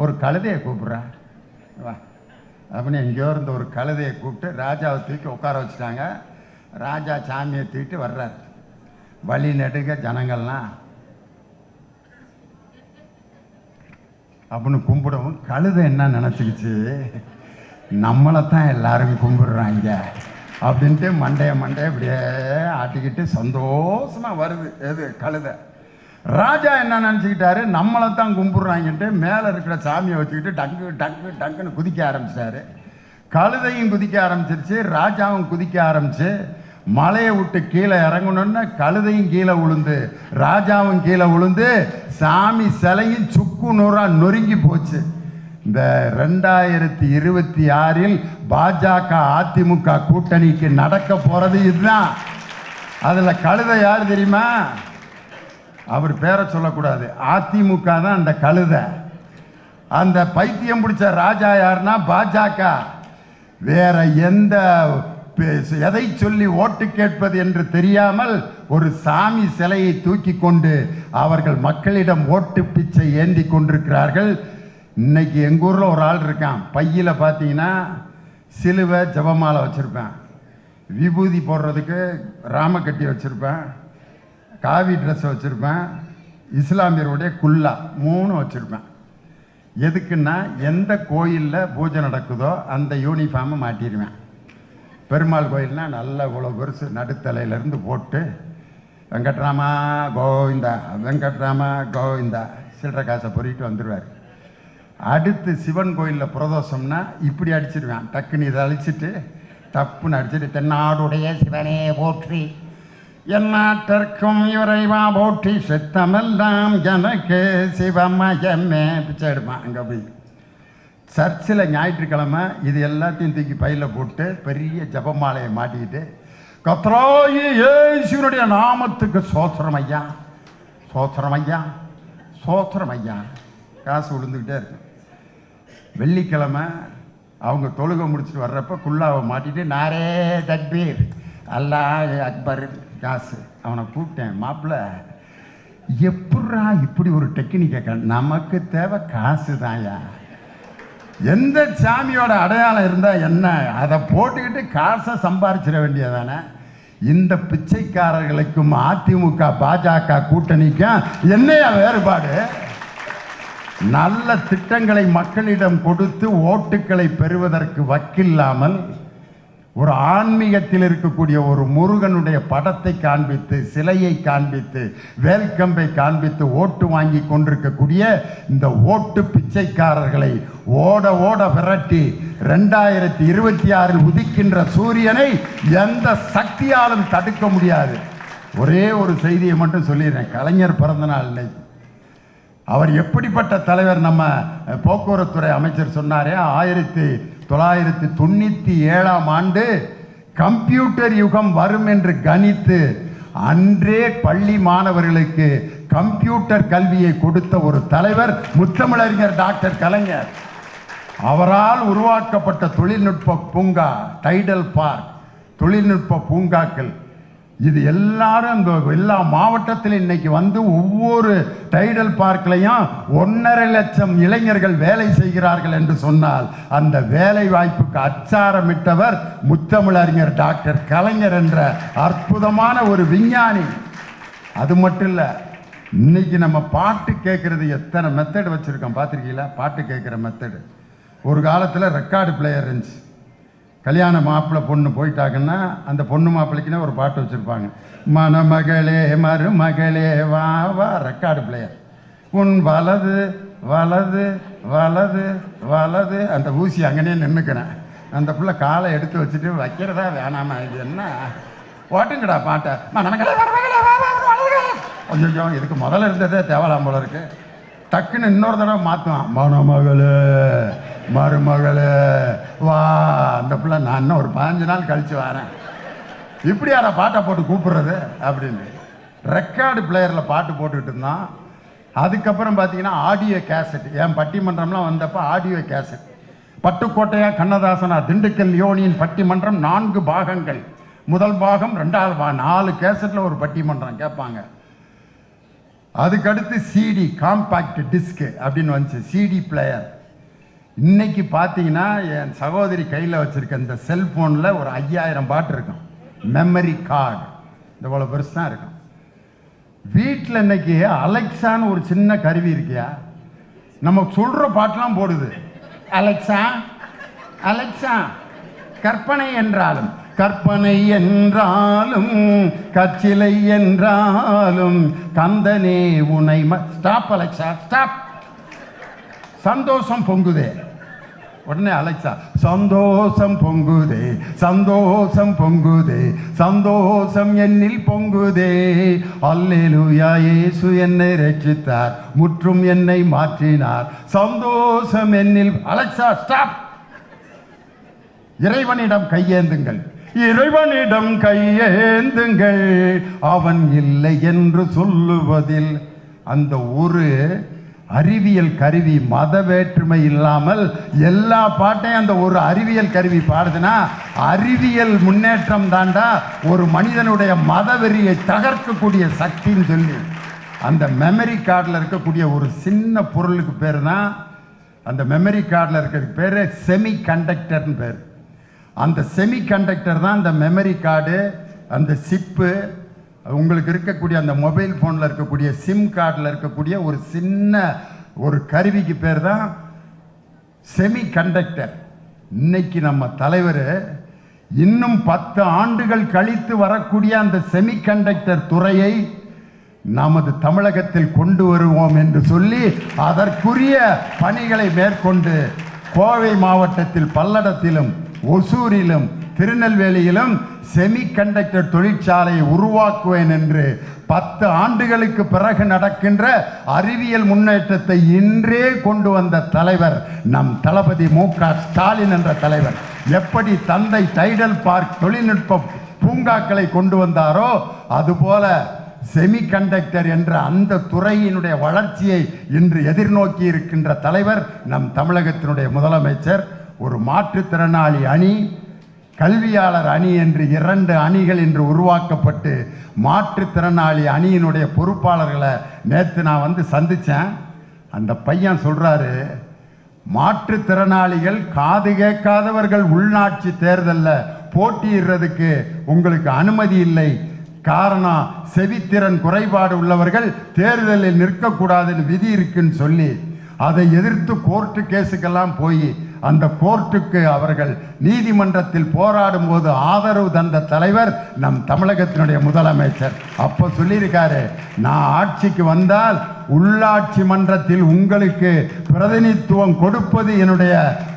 ஒரு கழுதையை கூப்பிட்றேன் வா அப்படின்னு எங்கேயோ இருந்த ஒரு கழுதையை கூப்பிட்டு ராஜாவை தூக்கி உட்கார வச்சுட்டாங்க. ராஜா சாமியை தூக்கிட்டு வர்றார். வழி நெடுக ஜனங்கள்லாம் அப்படின்னு கும்பிடவும் கழுதை என்ன நினச்சிக்கிச்சு, நம்மளைத்தான் எல்லாரும் கும்பிடுறாங்க அப்படின்ட்டு மண்டைய இப்படியே ஆட்டிக்கிட்டு சந்தோஷமாக வருது. எது கழுதை. ராஜா என்ன நினச்சிக்கிட்டாரு, நம்மளைத்தான் கும்பிடுறாங்கன்ட்டு மேலே இருக்கிற சாமியை வச்சுக்கிட்டு டங்கு டங்கு டங்குன்னு குதிக்க ஆரம்பிச்சிட்டாரு. கழுதையும் குதிக்க ஆரம்பிச்சிருச்சு, ராஜாவும் குதிக்க ஆரம்பிச்சு. மலையை விட்டு கீழே இறங்கணும்னா கழுதையும் கீழே விழுந்து, ராஜாவும் கீழே விழுந்து, சாமி சிலையும் சுக்கு நூறா நொறுங்கி போச்சு. இந்த 2026 பாஜக அதிமுக கூட்டணிக்கு நடக்க போறது இதுதான். அதுல கழுதை யார் தெரியுமா? அவர் பேரை சொல்லக்கூடாது, அதிமுக தான் அந்த கழுதை. அந்த பைத்தியம் பிடிச்ச ராஜா யாருன்னா பாஜக. வேற எந்த எதை சொல்லி ஓட்டு கேட்பது என்று தெரியாமல் ஒரு சாமி சிலையை தூக்கி கொண்டு அவர்கள் மக்களிடம் ஓட்டு பிச்சை ஏந்தி கொண்டிருக்கிறார்கள். இன்னைக்கு எங்கள் ஊரில் ஒரு ஆள் இருக்கான், பையில் பார்த்தீங்கன்னா சிலுவை ஜபமாலை வச்சுருப்பேன், விபூதி போடுறதுக்கு ராம கட்டி வச்சுருப்பேன், காவி ட்ரெஸ்ஸை வச்சுருப்பேன், இஸ்லாமியருடைய குல்லா 3 வச்சுருப்பேன். எதுக்குன்னா எந்த கோயிலில் பூஜை நடக்குதோ அந்த யூனிஃபார்மை மாட்டிடுவேன். பெருமாள் கோயில்னால் நல்ல இவ்வளோ பெருசு நடுத்தலையிலேருந்து போட்டு வெங்கட்ராமா கோவிந்தா வெங்கட்ராமா கோவிந்தா சில்லற காசை பொறிட்டு வந்துடுவார். அடுத்து சிவன் கோயிலில் பிரதோஷம்னா இப்படி அடிச்சிடுவேன், டக்குன்னு இதை அழிச்சிட்டு தப்புன்னு அடிச்சுட்டு தென்னாடுடைய சிவனே போற்றி எந்நாட்டிற்கும் இறைவா போற்றி சித்தமெல்லாம் எனக்கு சிவமயமே பிச்சை எடுப்பான். அங்கே போய் சர்ச்சில் ஞாயிற்றுக்கிழமை இது எல்லாத்தையும் தூக்கி பையில் போட்டு பெரிய ஜபமாலையை மாட்டிக்கிட்டு கர்த்தராகிய இயேசுவினுடைய நாமத்துக்கு சோத்திரம் ஐயா, சோத்திரம் ஐயா, சோத்திரம் ஐயா, காசு விழுந்துக்கிட்டே இருக்கு. வெள்ளிக்கிழமை அவங்க தொழுகை முடிச்சுட்டு வர்றப்ப குல்லாவை மாட்டிட்டு நாரே தக்பீர் அல்லாஹ் அக்பர் காசு. அவனை கூப்பிட்டேன், மாப்பிள்ள எப்படா இப்படி ஒரு டெக்னிக்கை, நமக்கு தேவை காசு தான்யா, எந்த சாமியோட அடையாளம் இருந்தால் என்ன, அதை போட்டுக்கிட்டு காசை சம்பாரிச்சிட வேண்டியதானே. இந்த பிச்சைக்காரர்களுக்கும் அதிமுக பாஜக கூட்டணிக்கும் என்னையா வேறுபாடு? நல்ல திட்டங்களை மக்களிடம் கொடுத்து ஓட்டுக்களை பெறுவதற்கு வக்கில்லாமல் ஒரு ஆன்மீகத்தில் இருக்கக்கூடிய ஒரு முருகனுடைய படத்தை காண்பித்து, சிலையை காண்பித்து, வேல்கம்பை காண்பித்து ஓட்டு வாங்கி கொண்டிருக்கக்கூடிய இந்த ஓட்டு பிச்சைக்காரர்களை ஓட ஓட விரட்டி 2026 உதிக்கின்ற சூரியனை எந்த சக்தியாலும் தடுக்க முடியாது. ஒரே ஒரு செய்தியை மட்டும் சொல்லிடுறேன். கலைஞர் பிறந்தநாள் இன்னைக்கு. அவர் எப்படிப்பட்ட தலைவர்? நம்ம போக்குவரத்துறை அமைச்சர் சொன்னாரே, 1997 கம்ப்யூட்டர் யுகம் வரும் என்று கணித்து அன்றே பள்ளி மாணவர்களுக்கு கம்ப்யூட்டர் கல்வியை கொடுத்த ஒரு தலைவர் முத்தமிழறிஞர் டாக்டர் கலைஞர். அவரால் உருவாக்கப்பட்ட தொழில்நுட்ப பூங்கா, டைடல் பார்க், தொழில்நுட்ப பூங்காக்கள், இது எல்லாரும் இந்த எல்லா மாவட்டத்திலும் இன்னைக்கு வந்து ஒவ்வொரு டைடல் பார்க்லையும் 1.5 லட்சம் இளைஞர்கள் வேலை செய்கிறார்கள் என்று சொன்னால் அந்த வேலை வாய்ப்புக்கு அச்சாரமிட்டவர் முத்தமிழறிஞர் டாக்டர் கலைஞர் என்ற அற்புதமான ஒரு விஞ்ஞானி. அது மட்டும் இல்லை, இன்னைக்கு நம்ம பாட்டு கேட்கறது எத்தனை மெத்தட் வச்சுருக்கோம் பார்த்துருக்கீங்களா? பாட்டு கேட்குற மெத்தடு. ஒரு காலத்தில் ரெக்கார்டு பிளேயர் இருந்துச்சு. கல்யாண மாப்பிள்ளை பொண்ணு போயிட்டாங்கன்னா அந்த பொண்ணு மாப்பிள்ளைக்குன்னே ஒரு பாட்டு வச்சுருப்பாங்க, மணமகளே மருமகளே வா வா. Record player. உன் வலது வலது வலது வலது. அந்த ஊசி அங்கனே நின்றுக்கிறேன். அந்த பிள்ளை காலை எடுத்து வச்சுட்டு வைக்கிறதா வேணாமா, இது என்ன ஓட்டுங்கடா பாட்டை, மணமகளே மருமகளே வா வா. கொஞ்சம் இதுக்கு முதல்ல இருந்ததே தேவலாம் போல இருக்கு. டக்குன்னு இன்னொரு தடவை மாற்றுவான், மணமகளே மருமகளே வா. அந்த பிள்ளை நான் இன்னும் ஒரு 15 நாள் கழித்து வரேன், இப்படி யாரை பாட்டை போட்டு கூப்பிடுறது அப்படின்னு. ரெக்கார்டு பிளேயரில் பாட்டு போட்டுக்கிட்டு இருந்தான். அதுக்கப்புறம் பார்த்தீங்கன்னா ஆடியோ கேசட். என் பட்டிமன்றம்லாம் வந்தப்போ ஆடியோ கேசட். பட்டுக்கோட்டையா கண்ணதாசனா திண்டுக்கல் யோனியின் பட்டிமன்றம் 4 பாகங்கள். முதல் பாகம், 2வது பாகம், 4 கேசட்டில் ஒரு பட்டிமன்றம் கேட்பாங்க. அதுக்கடுத்து சிடி, காம்பாக்ட் டிஸ்க் அப்படின்னு வந்துச்சு, சிடி பிளேயர். இன்னைக்கு பார்த்தீங்கன்னா என் சகோதரி கையில் வச்சுருக்க இந்த செல்ஃபோனில் ஒரு 5000 பாட்டு இருக்கும். மெமரி கார்டு இவ்வளோ பெருசு தான் இருக்கும். வீட்டில் இன்னைக்கு அலெக்சான்னு ஒரு சின்ன கருவி இருக்கியா, நம்ம சொல்கிற பாட்டெலாம் போடுது. அலெக்சா அலெக்சா, கற்பனை என்றாலும் கற்பனை என்றாலும் கச்சிலை என்றாலும் கந்தனே உனை ஸ்டாப் அலெக்சா ஸ்டாப். சந்தோஷம் பொங்குதே. உடனே அலெக்சா, சந்தோஷம் பொங்குதே, சந்தோஷம் பொங்குதே, சந்தோஷம் என்னில் பொங்குதே, அல்லேலூயா இயேசு என்னை ரட்சித்தார், முற்றும் என்னை மாற்றினார், சந்தோஷம் என்னில். அலெக்சா ஸ்டாப், இறைவனிடம் கையேந்துங்கள், இறைவனிடம் கையேந்துங்கள், அவன் இல்லை என்று சொல்லுவதில். அந்த ஒரு அறிவியல் கருவி, மத வேற்றுமை இல்லாமல் எல்லா பாட்டையும் அந்த ஒரு அறிவியல் கருவி பாடுதுன்னா அறிவியல் முன்னேற்றம் தாண்டா ஒரு மனிதனுடைய மத வெறியை தகர்க்கக்கூடிய சக்தின்னு சொல்லி அந்த மெமரி கார்டில் இருக்கக்கூடிய ஒரு சின்ன பொருளுக்கு பேர் தான், அந்த மெமரி கார்டில் இருக்கிறதுக்கு பேர் செமி கண்டக்டர்னு பேர். அந்த செமி கண்டக்டர் தான் அந்த மெமரி கார்டு, அந்த சிப்பு, உங்களுக்கு இருக்கக்கூடிய அந்த மொபைல் ஃபோனில் இருக்கக்கூடிய சிம் கார்டில் இருக்கக்கூடிய ஒரு சின்ன ஒரு கருவிக்கு பேர் தான் செமி கண்டக்டர். இன்னைக்கு நம்ம தலைவர் இன்னும் 10 ஆண்டுகள் கழித்து வரக்கூடிய அந்த செமி கண்டக்டர் துறையை நமது தமிழகத்தில் கொண்டு வருவோம் என்று சொல்லி அதற்குரிய பணிகளை மேற்கொண்டு கோவை மாவட்டத்தில் பல்லடத்திலும் ஒசூரிலும் திருநெல்வேலியிலும் செமி கண்டக்டர் தொழிற்சாலையை உருவாக்குவேன் என்று 10 ஆண்டுகளுக்கு பிறகு நடக்கின்ற அறிவியல் முன்னேற்றத்தை இன்றே கொண்டு வந்த தலைவர் நம் தளபதி மு.க. ஸ்டாலின் என்ற தலைவர். எப்படி தந்தை டைடல் பார்க் தொழில்நுட்ப பூங்காக்களை கொண்டு வந்தாரோ அதுபோல செமி கண்டக்டர் என்ற அந்த துறையினுடைய வளர்ச்சியை இன்று எதிர்நோக்கி இருக்கின்ற தலைவர் நம் தமிழகத்தினுடைய முதலமைச்சர். ஒரு மாற்றுத்திறனாளி அணி, கல்வியாளர் அணி என்று 2 அணிகள் இன்று உருவாக்கப்பட்டு மாற்றுத்திறனாளி அணியினுடைய பொறுப்பாளர்களை நேற்று நான் வந்து சந்தித்தேன். அந்த பையன் சொல்கிறாரு, மாற்றுத்திறனாளிகள், காது கேட்காதவர்கள் உள்நாட்சி தேர்தலில் போட்டியிடுறதுக்கு உங்களுக்கு அனுமதி இல்லை, காரணம் செவித்திறன் குறைபாடு உள்ளவர்கள் தேர்தலில் நிற்கக்கூடாதுன்னு விதி இருக்குன்னு சொல்லி அதை எதிர்த்து கோர்ட்டு கேஸுக்கெல்லாம் போய் அந்த கோர்ட்டுக்கு அவர்கள் நீதிமன்றத்தில் போராடும் போது ஆதரவு தந்த தலைவர் நம் தமிழகத்தினுடைய முதலமைச்சர். அப்போ சொல்லியிருக்காரு, நான் ஆட்சிக்கு வந்தால் உள்ளாட்சி மன்றத்தில் உங்களுக்கு பிரதிநிதித்துவம் கொடுப்பது என்னுடைய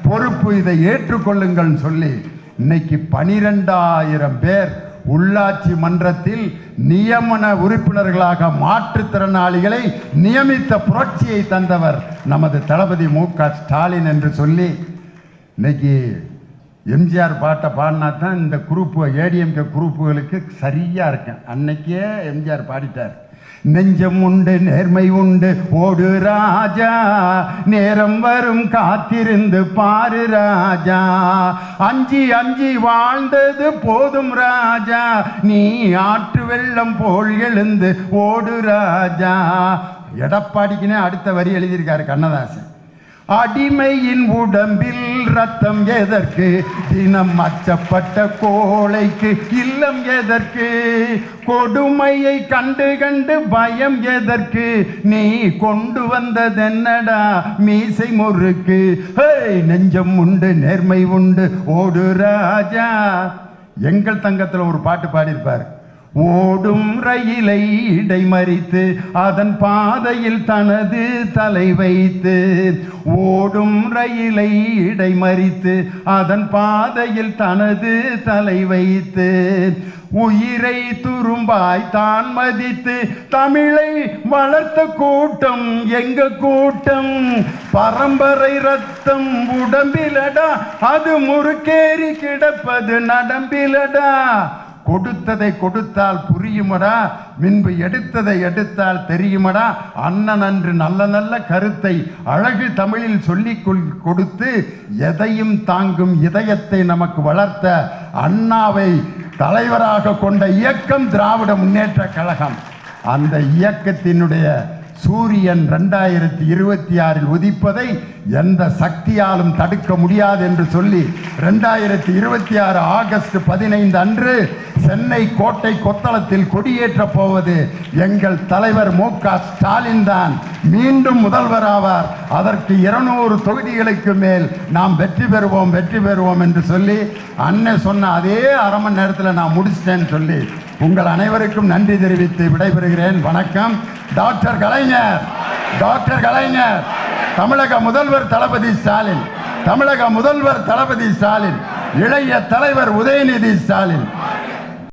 பொறுப்பு, இதை ஏற்றுக்கொள்ளுங்கள் சொல்லி இன்னைக்கு 12,000 பேர் உள்ளாட்சி மன்றத்தில் நியமன உறுப்பினர்களாக மாற்றுத்திறனாளிகளை நியமித்த புரட்சியை தந்தவர் நமது தளபதி மு.க. ஸ்டாலின் என்று சொல்லி இன்னைக்கு எம்ஜிஆர் பாட்டை பாடினா தான் இந்த குரூப்பு ஏடிஎம்கே குரூப்புகளுக்கு சரியா இருக்கேன். அன்னைக்கே எம்ஜிஆர் பாடிட்டார், நெஞ்சம் உண்டு நேர்மை உண்டு ஓடு ராஜா, நேரம் வரும் காத்திருந்து பாரு ராஜா, அஞ்சி அஞ்சி வாழ்ந்தது போதும் ராஜா, நீ ஆற்று வெள்ளம் போல் எழுந்து ஓடு ராஜா. எடப்பாடிக்குனே அடுத்த வரி எழுதியிருக்காரு கண்ணதாசன். அடிமையின் உடம்பில் ரத்தம் எதற்கு, தினம் அச்சப்பட்ட கோழைக்கு இல்லம் எதற்கு, கொடுமையை கண்டு கண்டு பயம் எதற்கு, நீ கொண்டு வந்ததென்னடா மீசை முறுக்கு, நெஞ்சம் உண்டு நேர்மை உண்டு ஓடு ராஜா. எங்கள் தங்கத்தில் ஒரு பாட்டு பாடியிருப்பார், ஓடும் ரயிலை இடைமறித்து அதன் பாதையில் தனது தலை வைத்து, ஓடும் ரயிலை இடைமறித்து அதன் பாதையில் தனது தலை வைத்து, உயிரை துரும்பாய் தான் மதித்து தமிழை வளர்த்த கூட்டம் எங்க கூட்டம், பரம்பரை ரத்தம் உடம்பிலடா, அது முறுக்கேறி கிடப்பது நடம்பிலடா, கொடுத்ததை கொடுத்தால் புரியுமடா, முன்பு எடுத்ததை எடுத்தால் தெரியுமடா, அண்ணன் அன்று நல்ல நல்ல கருத்தை அழகு தமிழில் சொல்லி கொடுத்து எதையும் தாங்கும் இதயத்தை நமக்கு வளர்த்த அண்ணாவை தலைவராக கொண்ட இயக்கம் திராவிட முன்னேற்ற கழகம். அந்த இயக்கத்தினுடைய சூரியன் 2026 உதிப்பதை எந்த சக்தியாலும் தடுக்க முடியாது என்று சொல்லி 2026 ஆகஸ்ட் 15 அன்று சென்னை கோட்டை கொத்தளத்தில் கொடியேற்ற போவது எங்கள் தலைவர் மு.க. ஸ்டாலின் தான். மீண்டும் முதல்வர் ஆவார். அதற்கு 200 தொகுதிகளுக்கு மேல் நாம் வெற்றி பெறுவோம் என்று சொல்லி அண்ணன் சொன்ன அதே அரை மணி நேரத்தில் நான் முடிச்சிட்டேன்னு சொல்லி உங்கள் அனைவருக்கும் நன்றி தெரிவித்து விடைபெறுகிறேன். வணக்கம். டாக்டர் கலைஞர், தமிழக முதல்வர் தளபதி ஸ்டாலின். தமிழக முதல்வர் தளபதி ஸ்டாலின், இளைய தலைவர் உதயநிதி ஸ்டாலின்,